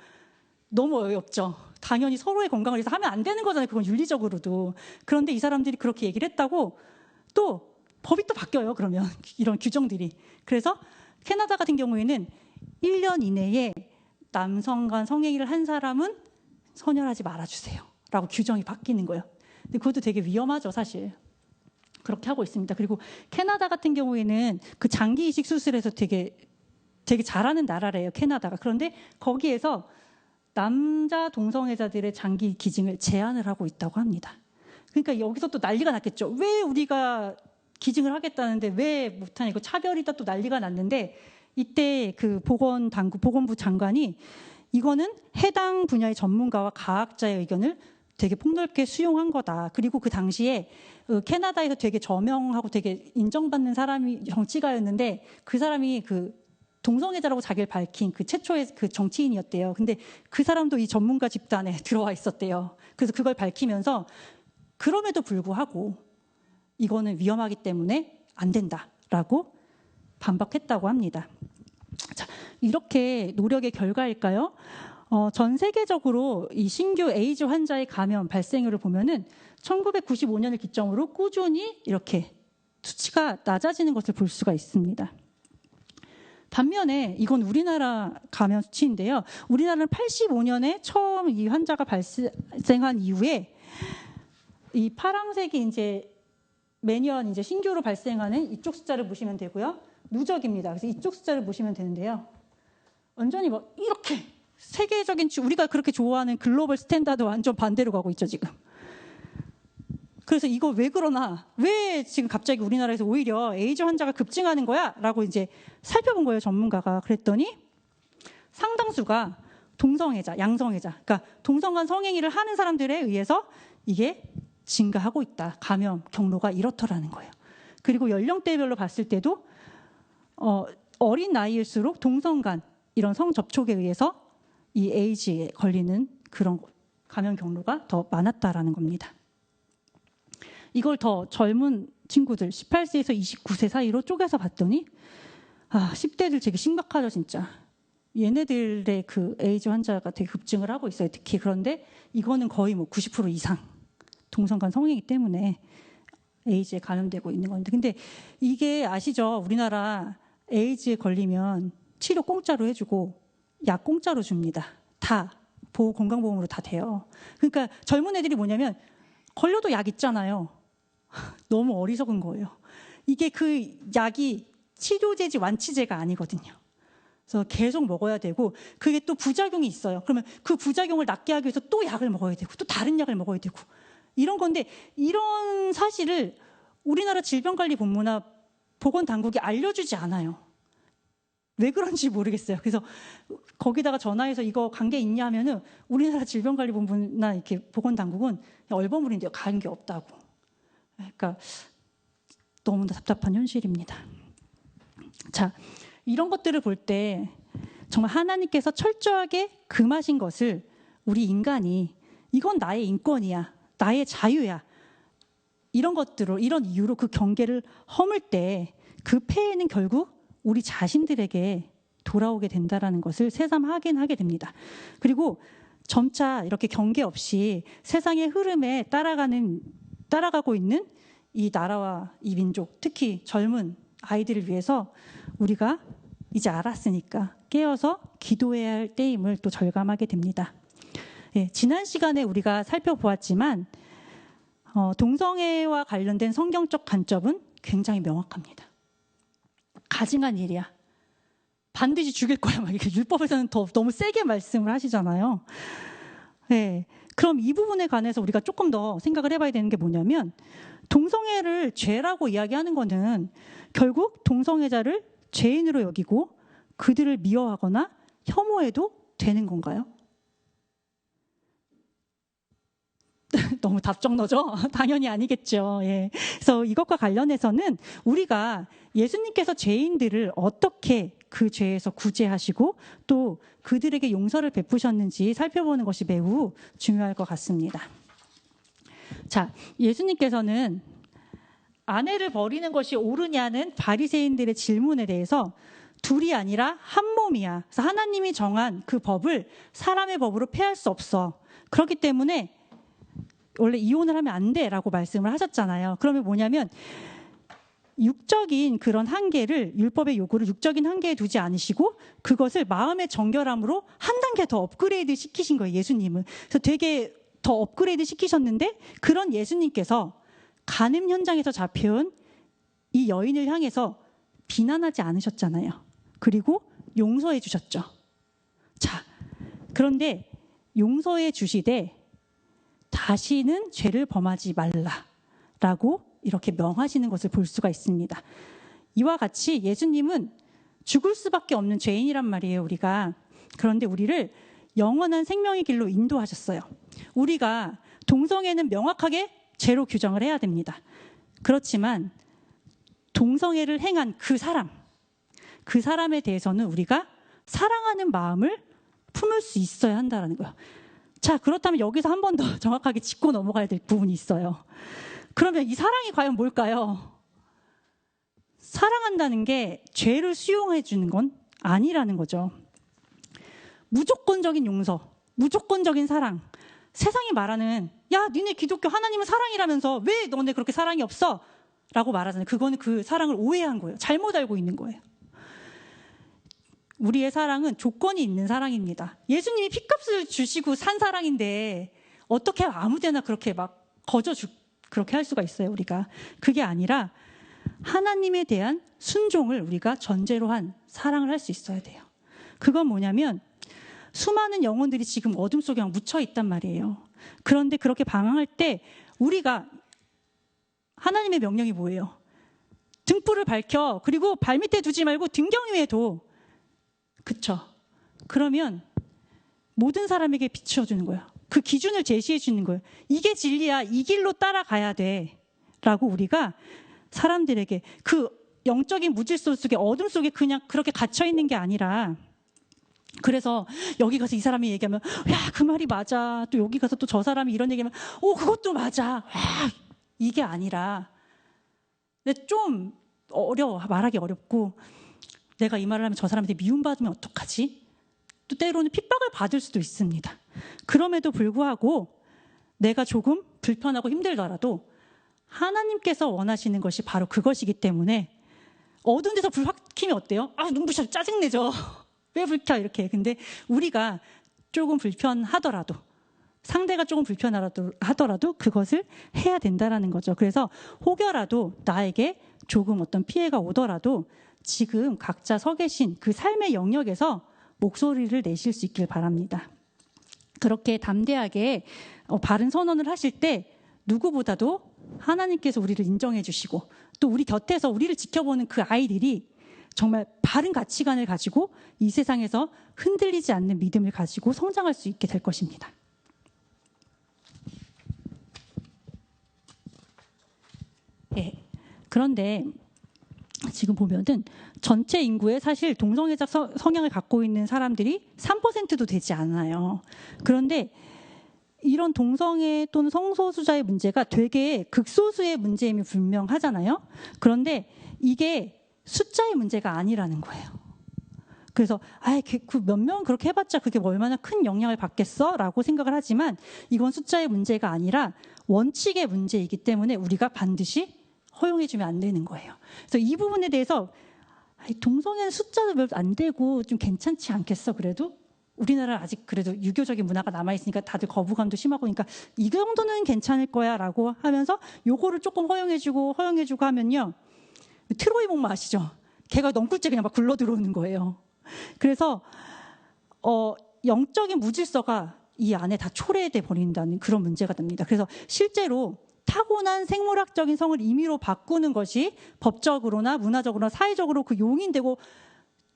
너무 어이없죠. 당연히 서로의 건강을 위해서 하면 안 되는 거잖아요. 그건 윤리적으로도. 그런데 이 사람들이 그렇게 얘기를 했다고 또 법이 또 바뀌어요. 그러면 이런 규정들이. 그래서 캐나다 같은 경우에는 1년 이내에 남성 간 성행위를 한 사람은 헌혈하지 말아주세요. 라고 규정이 바뀌는 거예요. 근데 그것도 되게 위험하죠, 사실. 그렇게 하고 있습니다. 그리고 캐나다 같은 경우에는 그 장기 이식 수술에서 되게 잘하는 나라래요, 캐나다가. 그런데 거기에서 남자 동성애자들의 장기 기증을 제한을 하고 있다고 합니다. 그러니까 여기서 또 난리가 났겠죠. 왜 우리가 기증을 하겠다는데 왜 못하냐, 이거 차별이다, 또 난리가 났는데 이때 그 보건부 장관이 이거는 해당 분야의 전문가와 과학자의 의견을 되게 폭넓게 수용한 거다. 그리고 그 당시에 캐나다에서 되게 저명하고 되게 인정받는 사람이 정치가였는데 그 사람이 그 동성애자라고 자기를 밝힌 그 최초의 그 정치인이었대요. 근데 그 사람도 이 전문가 집단에 들어와 있었대요. 그래서 그걸 밝히면서 그럼에도 불구하고 이거는 위험하기 때문에 안 된다라고 반박했다고 합니다. 자, 이렇게 노력의 결과일까요? 전 세계적으로 이 신규 에이즈 환자의 감염 발생률을 보면은 1995년을 기점으로 꾸준히 이렇게 수치가 낮아지는 것을 볼 수가 있습니다. 반면에 이건 우리나라 감염 수치인데요. 우리나라는 85년에 처음 이 환자가 발생한 이후에 이 파란색이 이제 매년 이제 신규로 발생하는 이쪽 숫자를 보시면 되고요. 누적입니다. 그래서 이쪽 숫자를 보시면 되는데요. 완전히 뭐 이렇게 세계적인 우리가 그렇게 좋아하는 글로벌 스탠다드 완전 반대로 가고 있죠, 지금. 그래서 이거 왜 그러나, 왜 지금 갑자기 우리나라에서 오히려 에이즈 환자가 급증하는 거야? 라고 이제 살펴본 거예요, 전문가가. 그랬더니 상당수가 동성애자, 양성애자, 그러니까 동성간 성행위를 하는 사람들에 의해서 이게 증가하고 있다. 감염 경로가 이렇더라는 거예요. 그리고 연령대별로 봤을 때도 어린 나이일수록 동성간 이런 성접촉에 의해서 이 에이즈에 걸리는 그런 감염 경로가 더 많았다라는 겁니다. 이걸 더 젊은 친구들 18세에서 29세 사이로 쪼개서 봤더니 10대들 되게 심각하죠, 진짜. 얘네들의 그 에이즈 환자가 되게 급증을 하고 있어요, 특히. 그런데 이거는 거의 뭐 90% 이상 동성간 성행위 때문에 에이즈에 감염되고 있는 건데, 근데 이게 아시죠? 우리나라 에이즈에 걸리면 치료 공짜로 해주고 약 공짜로 줍니다. 다 건강보험으로 다 돼요. 그러니까 젊은 애들이 뭐냐면 걸려도 약 있잖아요. 너무 어리석은 거예요. 이게 그 약이 치료제지 완치제가 아니거든요. 그래서 계속 먹어야 되고 그게 또 부작용이 있어요. 그러면 그 부작용을 낫게 하기 위해서 또 약을 먹어야 되고 또 다른 약을 먹어야 되고 이런 건데, 이런 사실을 우리나라 질병관리본부나 보건당국이 알려주지 않아요. 왜 그런지 모르겠어요. 그래서 거기다가 전화해서 이거 간 게 있냐 하면은 우리나라 질병관리본부나 이렇게 보건당국은 얼버무린데요. 간 게 없다고. 그러니까 너무나 답답한 현실입니다. 자, 이런 것들을 볼 때 정말 하나님께서 철저하게 금하신 것을 우리 인간이 이건 나의 인권이야, 나의 자유야, 이런 것들로, 이런 이유로 그 경계를 허물 때 그 폐해는 결국 우리 자신들에게 돌아오게 된다는 것을 새삼 확인하게 됩니다. 그리고 점차 이렇게 경계 없이 세상의 흐름에 따라가고 있는 이 나라와 이 민족, 특히 젊은 아이들을 위해서 우리가 이제 알았으니까 깨어서 기도해야 할 때임을 또 절감하게 됩니다. 예, 지난 시간에 우리가 살펴보았지만 동성애와 관련된 성경적 관점은 굉장히 명확합니다. 가증한 일이야. 반드시 죽일 거야. 막 이렇게 율법에서는 너무 세게 말씀을 하시잖아요. 네. 그럼 이 부분에 관해서 우리가 조금 더 생각을 해봐야 되는 게 뭐냐면 동성애를 죄라고 이야기하는 거는 결국 동성애자를 죄인으로 여기고 그들을 미워하거나 혐오해도 되는 건가요? 너무 답정너죠? 당연히 아니겠죠. 예. 그래서 이것과 관련해서는 우리가 예수님께서 죄인들을 어떻게 그 죄에서 구제하시고 또 그들에게 용서를 베푸셨는지 살펴보는 것이 매우 중요할 것 같습니다. 자, 예수님께서는 아내를 버리는 것이 옳으냐는 바리새인들의 질문에 대해서 둘이 아니라 한 몸이야. 그래서 하나님이 정한 그 법을 사람의 법으로 폐할 수 없어. 그렇기 때문에 원래 이혼을 하면 안 돼라고 말씀을 하셨잖아요. 그러면 뭐냐면 육적인 그런 한계를, 율법의 요구를 육적인 한계에 두지 않으시고 그것을 마음의 정결함으로 한 단계 더 업그레이드 시키신 거예요, 예수님은. 그래서 되게 더 업그레이드 시키셨는데 그런 예수님께서 간음 현장에서 잡혀온 이 여인을 향해서 비난하지 않으셨잖아요. 그리고 용서해 주셨죠. 자, 그런데 용서해 주시되 다시는 죄를 범하지 말라라고 이렇게 명하시는 것을 볼 수가 있습니다. 이와 같이 예수님은 죽을 수밖에 없는 죄인이란 말이에요, 우리가. 그런데 우리를 영원한 생명의 길로 인도하셨어요. 우리가 동성애는 명확하게 죄로 규정을 해야 됩니다. 그렇지만 동성애를 행한 그 사람에 대해서는 우리가 사랑하는 마음을 품을 수 있어야 한다는 거예요. 자, 그렇다면 여기서 한 번 더 정확하게 짚고 넘어가야 될 부분이 있어요. 그러면 이 사랑이 과연 뭘까요? 사랑한다는 게 죄를 수용해 주는 건 아니라는 거죠. 무조건적인 용서, 무조건적인 사랑. 세상이 말하는 야, 니네 기독교 하나님은 사랑이라면서 왜 너네 그렇게 사랑이 없어? 라고 말하잖아요. 그거는 그 사랑을 오해한 거예요. 잘못 알고 있는 거예요. 우리의 사랑은 조건이 있는 사랑입니다. 예수님이 핏값을 주시고 산 사랑인데 어떻게 아무데나 그렇게 막 그렇게 할 수가 있어요, 우리가. 그게 아니라 하나님에 대한 순종을 우리가 전제로 한 사랑을 할 수 있어야 돼요. 그건 뭐냐면 수많은 영혼들이 지금 어둠 속에 묻혀 있단 말이에요. 그런데 그렇게 방황할 때 우리가 하나님의 명령이 뭐예요? 등불을 밝혀, 그리고 발밑에 두지 말고 등경 위에 둬. 그쵸? 그러면 모든 사람에게 비추어주는 거예요. 그 기준을 제시해 주는 거예요. 이게 진리야. 이 길로 따라가야 돼. 라고 우리가 사람들에게 그 영적인 무질서 속에 어둠 속에 그냥 그렇게 갇혀 있는 게 아니라 그래서 여기 가서 이 사람이 얘기하면 야, 그 말이 맞아. 또 여기 가서 또 저 사람이 이런 얘기하면 그것도 맞아. 와, 이게 아니라 근데 좀 말하기 어렵고 내가 이 말을 하면 저 사람한테 미움받으면 어떡하지? 또 때로는 핍박을 받을 수도 있습니다. 그럼에도 불구하고 내가 조금 불편하고 힘들더라도 하나님께서 원하시는 것이 바로 그것이기 때문에 어두운 데서 불 확 켜면 어때요? 눈부셔 짜증내죠. 왜 불 켜? 이렇게. 근데 우리가 조금 불편하더라도 상대가 조금 불편하더라도 그것을 해야 된다라는 거죠. 그래서 혹여라도 나에게 조금 어떤 피해가 오더라도 지금 각자 서 계신 그 삶의 영역에서 목소리를 내실 수 있길 바랍니다. 그렇게 담대하게 바른 선언을 하실 때 누구보다도 하나님께서 우리를 인정해 주시고 또 우리 곁에서 우리를 지켜보는 그 아이들이 정말 바른 가치관을 가지고 이 세상에서 흔들리지 않는 믿음을 가지고 성장할 수 있게 될 것입니다. 네. 그런데 지금 보면은 전체 인구의 사실 동성애자 성향을 갖고 있는 사람들이 3%도 되지 않아요. 그런데 이런 동성애 또는 성소수자의 문제가 되게 극소수의 문제임이 분명하잖아요. 그런데 이게 숫자의 문제가 아니라는 거예요. 그래서 그 몇 명 그렇게 해봤자 그게 얼마나 큰 영향을 받겠어? 라고 생각을 하지만 이건 숫자의 문제가 아니라 원칙의 문제이기 때문에 우리가 반드시 허용해주면 안 되는 거예요. 그래서 이 부분에 대해서 동성애는 숫자도 몇 안 되고 좀 괜찮지 않겠어? 그래도 우리나라 아직 그래도 유교적인 문화가 남아있으니까 다들 거부감도 심하고 그러니까 이 정도는 괜찮을 거야 라고 하면서 요거를 조금 허용해주고 하면요. 트로이 목마 아시죠? 걔가 넝쿨째 그냥 막 굴러 들어오는 거예요. 그래서 영적인 무질서가 이 안에 다 초래돼 버린다는 그런 문제가 됩니다. 그래서 실제로 타고난 생물학적인 성을 임의로 바꾸는 것이 법적으로나 문화적으로나 사회적으로 그 용인되고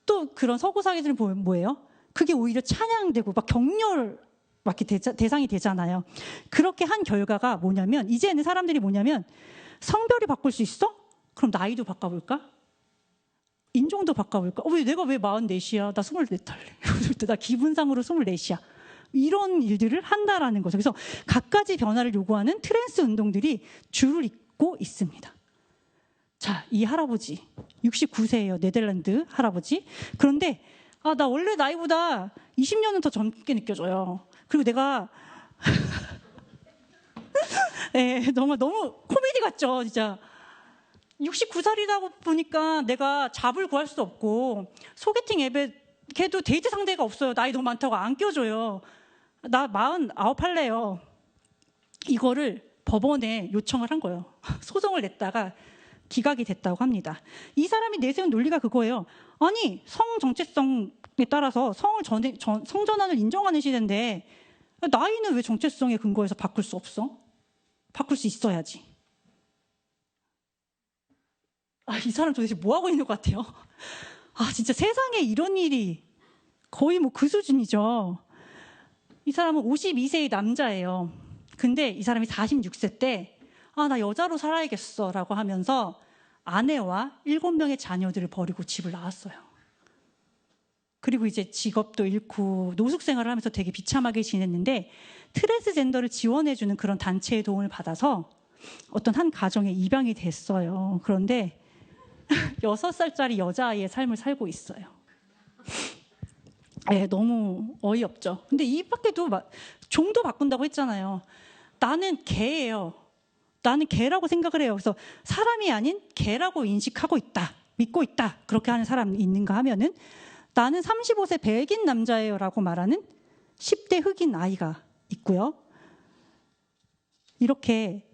또 그런 서구 사회들은 보면 뭐예요? 그게 오히려 찬양되고 막 격려를 막 이렇게 대상이 되잖아요. 그렇게 한 결과가 뭐냐면 이제는 사람들이 뭐냐면 성별이 바꿀 수 있어? 그럼 나이도 바꿔볼까? 인종도 바꿔볼까? 왜 내가 왜 44이야? 나 24할래. 나 기분상으로 24이야. 이런 일들을 한다라는 거죠. 그래서 갖가지 변화를 요구하는 트랜스 운동들이 줄을 잇고 있습니다. 자, 이 할아버지 69세예요. 네덜란드 할아버지. 그런데 나 원래 나이보다 20년은 더 젊게 느껴져요. 그리고 내가 네, 너무 코미디 같죠, 진짜. 69살이다 보니까 내가 잡을 구할 수도 없고 소개팅 앱에 걔도 데이트 상대가 없어요. 나이 너무 많다고 안 껴줘요. 나 49 할래요. 이거를 법원에 요청을 한 거예요. 소송을 냈다가 기각이 됐다고 합니다. 이 사람이 내세운 논리가 그거예요. 아니 성 정체성에 따라서 성전환을 인정하는 시대인데 나이는 왜 정체성에 근거해서 바꿀 수 없어? 바꿀 수 있어야지. 이 사람 도대체 뭐 하고 있는 것 같아요? 진짜 세상에 이런 일이 거의 뭐 그 수준이죠. 이 사람은 52세의 남자예요. 근데 이 사람이 46세 때 나 여자로 살아야겠어 라고 하면서 아내와 7명의 자녀들을 버리고 집을 나왔어요. 그리고 이제 직업도 잃고 노숙생활을 하면서 되게 비참하게 지냈는데 트랜스젠더를 지원해주는 그런 단체의 도움을 받아서 어떤 한 가정에 입양이 됐어요. 그런데 6살짜리 여자아이의 삶을 살고 있어요. 너무 어이없죠. 근데 이 밖에도 종도 바꾼다고 했잖아요. 나는 개예요. 나는 개라고 생각을 해요. 그래서 사람이 아닌 개라고 인식하고 있다. 믿고 있다. 그렇게 하는 사람이 있는가 하면은 나는 35세 백인 남자예요 라고 말하는 10대 흑인 아이가 있고요. 이렇게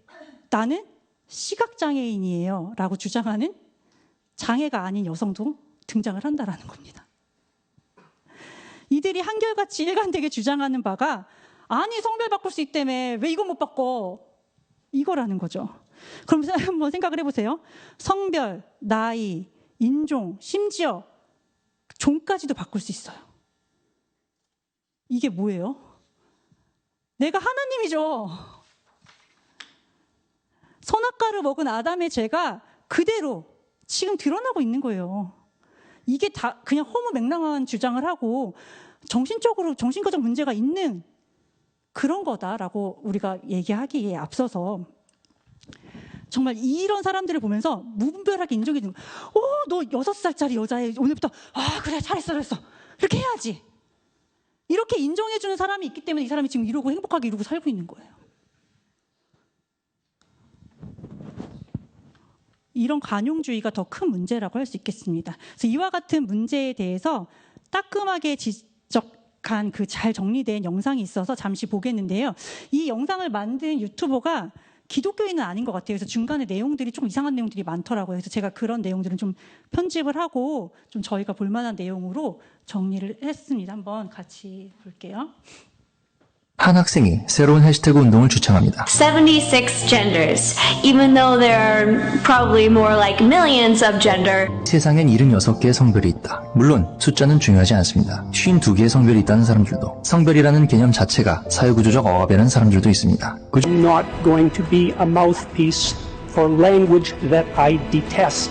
나는 시각장애인이에요 라고 주장하는 장애가 아닌 여성도 등장을 한다라는 겁니다. 이들이 한결같이 일관되게 주장하는 바가 아니 성별 바꿀 수 있다며 왜 이거 못 바꿔? 이거라는 거죠. 그럼 한번 생각을 해보세요. 성별, 나이, 인종, 심지어 종까지도 바꿀 수 있어요. 이게 뭐예요? 내가 하나님이죠. 선악과를 먹은 아담의 죄가 그대로 지금 드러나고 있는 거예요. 이게 다 그냥 허무맹랑한 주장을 하고 정신과적 문제가 있는 그런 거다라고 우리가 얘기하기에 앞서서 정말 이런 사람들을 보면서 무분별하게 인정해 주는 너 6살짜리 여자애 오늘부터 그래 잘했어 이렇게 해야지. 이렇게 인정해 주는 사람이 있기 때문에 이 사람이 지금 이러고 행복하게 이러고 살고 있는 거예요. 이런 관용주의가 더 큰 문제라고 할 수 있겠습니다. 그래서 이와 같은 문제에 대해서 따끔하게 지적한 그 잘 정리된 영상이 있어서 잠시 보겠는데요. 이 영상을 만든 유튜버가 기독교인은 아닌 것 같아요. 그래서 중간에 내용들이 좀 이상한 내용들이 많더라고요. 그래서 제가 그런 내용들은 좀 편집을 하고 좀 저희가 볼만한 내용으로 정리를 했습니다. 한번 같이 볼게요. 한 학생이 새로운 해시태그 운동을 주창합니다. 76 genders, even though there are probably more like millions of gender. 세상엔 76개의 성별이 있다. 물론 숫자는 중요하지 않습니다. 52개의 성별이 있다는 사람들도, 성별이라는 개념 자체가 사회구조적 억압이라는 사람들도 있습니다. I'm not going to be a mouthpiece for language that I detest.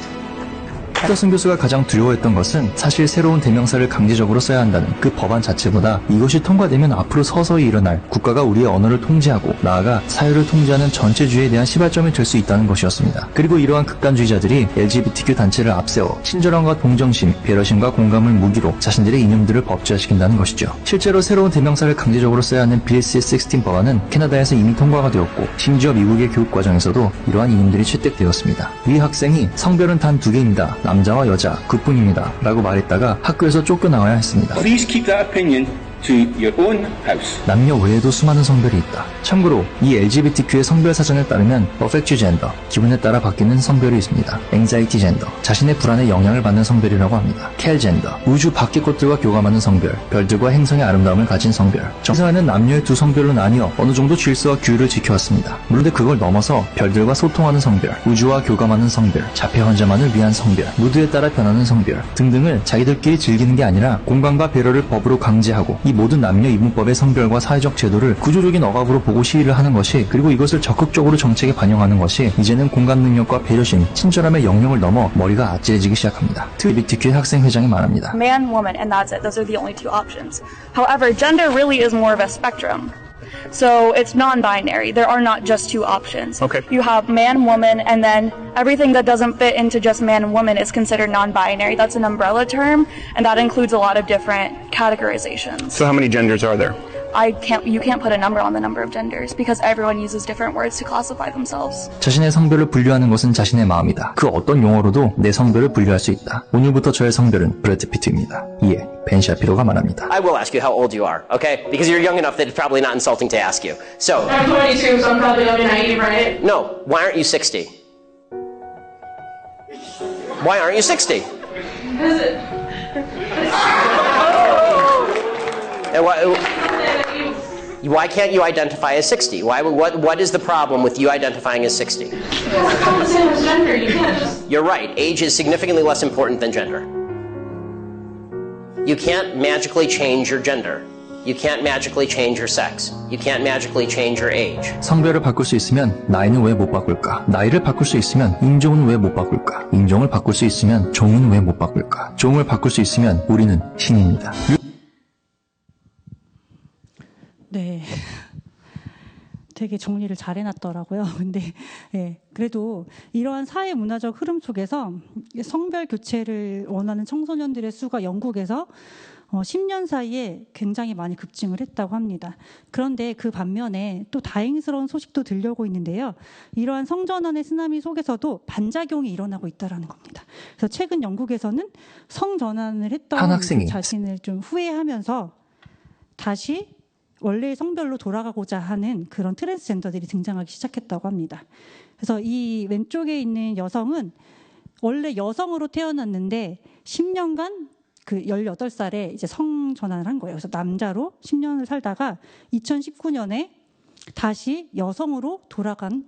박덕순 교수가 가장 두려워했던 것은 사실 새로운 대명사를 강제적으로 써야 한다는 그 법안 자체보다 이것이 통과되면 앞으로 서서히 일어날 국가가 우리의 언어를 통제하고 나아가 사회를 통제하는 전체주의에 대한 시발점이 될 수 있다는 것이었습니다. 그리고 이러한 극단주의자들이 LGBTQ 단체를 앞세워 친절함과 동정심, 배려심과 공감을 무기로 자신들의 이념들을 법제화시킨다는 것이죠. 실제로 새로운 대명사를 강제적으로 써야 하는 빌 C-16 법안은 캐나다에서 이미 통과가 되었고 심지어 미국의 교육과정에서도 이러한 이념들이 채택되었습니다. 이 학생이 성별은 단 2개입니다. 남자와 여자 그뿐입니다 라고 말했다가 학교에서 쫓겨나와야 했습니다. Please keep that opinion to your own house. 남녀 외에도 수많은 성별이 있다. 참고로 이 LGBTQ의 성별 사전에 따르면 affect gender, 기분에 따라 바뀌는 성별이 있습니다. anxiety gender, 자신의 불안에 영향을 받는 성별이라고 합니다. care gender, 우주 밖의 것들과 교감하는 성별, 별들과 행성의 아름다움을 가진 성별. 정사회는 남녀의 두 성별로 나뉘어 어느 정도 질서와 규율을 지켜왔습니다. 그런데 그걸 넘어서 별들과 소통하는 성별, 우주와 교감하는 성별, 자폐 환자만을 위한 성별, 무드에 따라 변하는 성별 등등을 자기들끼리 즐기는 게 아니라 공감과 배려를 법으로 강제하고 이 모든 남녀 이분법의 성별과 사회적 제도를 구조적인 억압으로 보고 시위를 하는 것이, 그리고 이것을 적극적으로 정책에 반영하는 것이 이제는 공감 능력과 배려심, 친절함의 영역을 넘어 머리가 아찔해지기 시작합니다. LGBTQ 학생 회장이 말합니다. Man, woman, and that's it. Those are the only two options. However, gender really is more of a spectrum. So it's non-binary. There are not just two options. Okay. You have man, woman, and then everything that doesn't fit into just man and woman is considered non-binary. That's an umbrella term, and that includes a lot of different categorizations. So how many genders are there? You can't put a number on the number of genders because everyone uses different words to classify themselves. 자신의 성별을 분류하는 것은 자신의 마음이다. 그 어떤 용어로도 내 성별을 분류할 수 있다. 오늘부터 저의 성별은 브래드 피트입니다. 이에 벤 샤피로가 말합니다. I will ask you how old you are, okay? Because you're young enough that it's probably not insulting to ask you. So, I'm 22, so I'm probably over 90, right? no, why aren't you 60? Why aren't you 60? And why can't you identify as 60? What is the problem with you identifying as 60? It's not the same as gender. You can't just... You're right. Age is significantly less important than gender. You can't magically change your gender. You can't magically change your sex. You can't magically change your age. 성별을 바꿀 수 있으면 나이는 왜 못 바꿀까? 나이를 바꿀 수 있으면 인종은 왜 못 바꿀까? 인종을 바꿀 수 있으면 종은 왜 못 바꿀까? 종을 바꿀 수 있으면 우리는 신입니다. 네. 되게 정리를 잘 해놨더라고요. 근데, 예, 그래도 이러한 사회 문화적 흐름 속에서 성별 교체를 원하는 청소년들의 수가 영국에서 10년 사이에 굉장히 많이 급증을 했다고 합니다. 그런데 그 반면에 또 다행스러운 소식도 들려오고 있는데요. 이러한 성전환의 쓰나미 속에서도 반작용이 일어나고 있다는 겁니다. 그래서 최근 영국에서는 성전환을 했던 한 학생이 자신을 좀 후회하면서 다시 원래의 성별로 돌아가고자 하는 그런 트랜스젠더들이 등장하기 시작했다고 합니다. 그래서 이 왼쪽에 있는 여성은 원래 여성으로 태어났는데 10년간 그 18살에 이제 성전환을 한 거예요. 그래서 남자로 10년을 살다가 2019년에 다시 여성으로 돌아간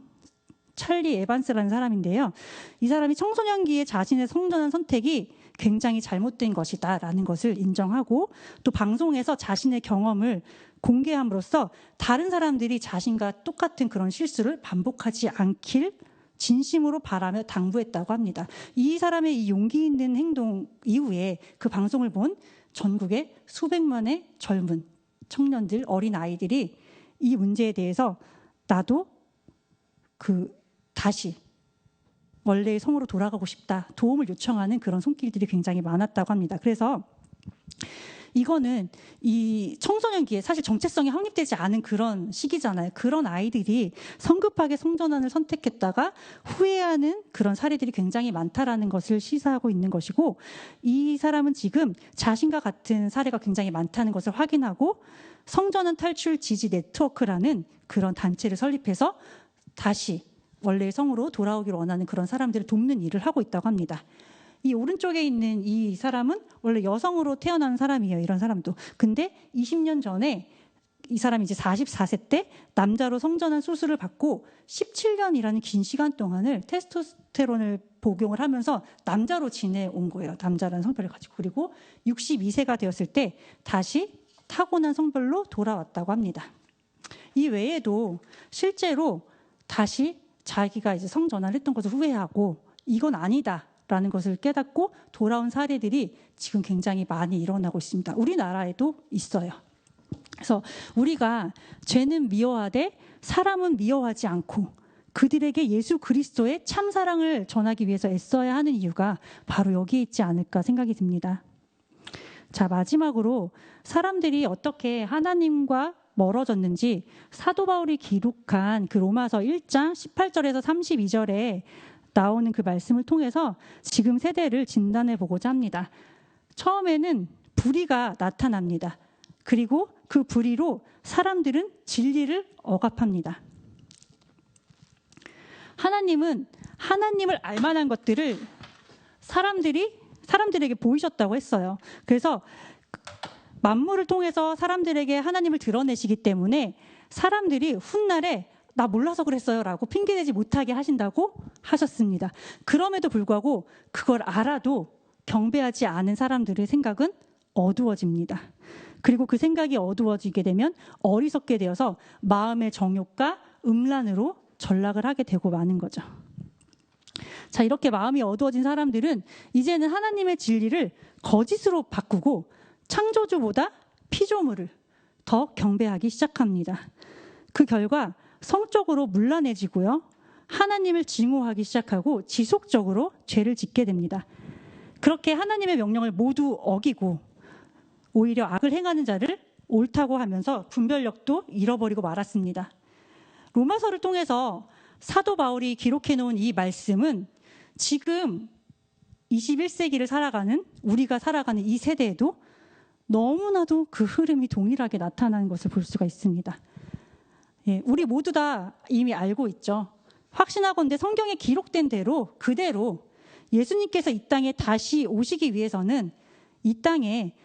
찰리 에반스라는 사람인데요. 이 사람이 청소년기에 자신의 성전환 선택이 굉장히 잘못된 것이다라는 것을 인정하고 또 방송에서 자신의 경험을 공개함으로써 다른 사람들이 자신과 똑같은 그런 실수를 반복하지 않길 진심으로 바라며 당부했다고 합니다. 이 사람의 이 용기 있는 행동 이후에 그 방송을 본 전국의 수백만의 젊은 청년들, 어린 아이들이 이 문제에 대해서 나도 다시 원래의 성으로 돌아가고 싶다, 도움을 요청하는 그런 손길들이 굉장히 많았다고 합니다. 그래서 이거는 이 청소년기에 사실 정체성이 확립되지 않은 그런 시기잖아요. 그런 아이들이 성급하게 성전환을 선택했다가 후회하는 그런 사례들이 굉장히 많다라는 것을 시사하고 있는 것이고, 이 사람은 지금 자신과 같은 사례가 굉장히 많다는 것을 확인하고 성전환 탈출 지지 네트워크라는 그런 단체를 설립해서 다시 원래의 성으로 돌아오기를 원하는 그런 사람들을 돕는 일을 하고 있다고 합니다. 이 오른쪽에 있는 이 사람은 원래 여성으로 태어난 사람이에요. 이런 사람도. 근데 20년 전에 이 사람이 이제 44세 때 남자로 성전환 수술을 받고 17년이라는 긴 시간 동안을 테스토스테론을 복용을 하면서 남자로 지내온 거예요. 남자라는 성별을 가지고. 그리고 62세가 되었을 때 다시 타고난 성별로 돌아왔다고 합니다. 이 외에도 실제로 다시 자기가 이제 성전환을 했던 것을 후회하고 이건 아니다라는 것을 깨닫고 돌아온 사례들이 지금 굉장히 많이 일어나고 있습니다. 우리나라에도 있어요. 그래서 우리가 죄는 미워하되 사람은 미워하지 않고 그들에게 예수 그리스도의 참 사랑을 전하기 위해서 애써야 하는 이유가 바로 여기에 있지 않을까 생각이 듭니다. 자, 마지막으로 사람들이 어떻게 하나님과 멀어졌는지 사도 바울이 기록한 그 로마서 1장 18절에서 32절에 나오는 그 말씀을 통해서 지금 세대를 진단해 보고자 합니다. 처음에는 불의가 나타납니다. 그리고 그 불의로 사람들은 진리를 억압합니다. 하나님은 하나님을 알만한 것들을 사람들에게 보이셨다고 했어요. 그래서 만물을 통해서 사람들에게 하나님을 드러내시기 때문에 사람들이 훗날에 나 몰라서 그랬어요 라고 핑계대지 못하게 하신다고 하셨습니다. 그럼에도 불구하고 그걸 알아도 경배하지 않은 사람들의 생각은 어두워집니다. 그리고 그 생각이 어두워지게 되면 어리석게 되어서 마음의 정욕과 음란으로 전락을 하게 되고 마는 거죠. 자, 이렇게 마음이 어두워진 사람들은 이제는 하나님의 진리를 거짓으로 바꾸고 창조주보다 피조물을 더 경배하기 시작합니다. 그 결과 성적으로 문란해지고요. 하나님을 증오하기 시작하고 지속적으로 죄를 짓게 됩니다. 그렇게 하나님의 명령을 모두 어기고 오히려 악을 행하는 자를 옳다고 하면서 분별력도 잃어버리고 말았습니다. 로마서를 통해서 사도 바울이 기록해 놓은 이 말씀은 지금 21세기를 살아가는 우리가 살아가는 이 세대에도 너무나도 그 흐름이 동일하게 나타나는 것을 볼 수가 있습니다. 예, 우리 모두 다 이미 알고 있죠. 확신하건대 성경에 기록된 대로 그대로 예수님께서 이 땅에 다시 오시기 위해서는 이 땅에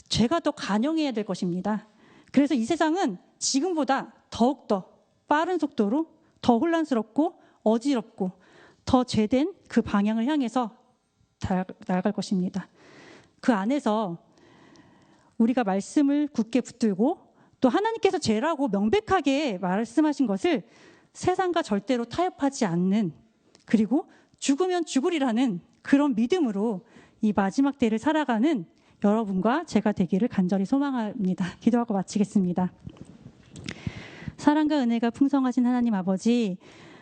죄가 더 간영해야 될 것입니다. 그래서 이 세상은 지금보다 더욱더 빠른 속도로 더 혼란스럽고 어지럽고 더 죄된 그 방향을 향해서 나아갈 것입니다. 그 안에서 우리가 말씀을 굳게 붙들고 또 하나님께서 죄라고 명백하게 말씀하신 것을 세상과 절대로 타협하지 않는, 그리고 죽으면 죽으리라는 그런 믿음으로 이 마지막 때를 살아가는 여러분과 제가 되기를 간절히 소망합니다. 기도하고 마치겠습니다. 사랑과 은혜가 풍성하신 하나님 아버지,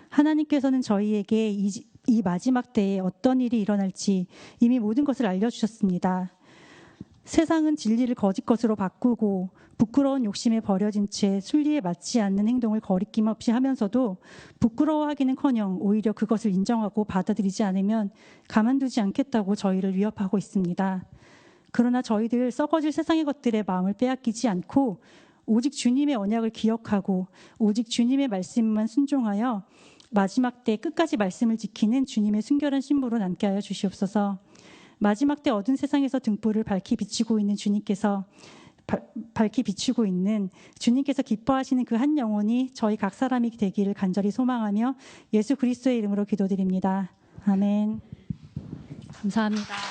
하나님께서는 저희에게 이 마지막 때에 어떤 일이 일어날지 이미 모든 것을 알려주셨습니다. 세상은 진리를 거짓 것으로 바꾸고 부끄러운 욕심에 버려진 채 순리에 맞지 않는 행동을 거리낌 없이 하면서도 부끄러워하기는커녕 오히려 그것을 인정하고 받아들이지 않으면 가만두지 않겠다고 저희를 위협하고 있습니다. 그러나 저희들 썩어질 세상의 것들에 마음을 빼앗기지 않고 오직 주님의 언약을 기억하고 오직 주님의 말씀만 순종하여 마지막 때 끝까지 말씀을 지키는 주님의 순결한 신부로 남게 하여 주시옵소서. 마지막 때 어두운 세상에서 등불을 밝히 비추고 있는 주님께서 기뻐하시는 그 한 영혼이 저희 각 사람이 되기를 간절히 소망하며 예수 그리스도의 이름으로 기도드립니다. 아멘. 감사합니다.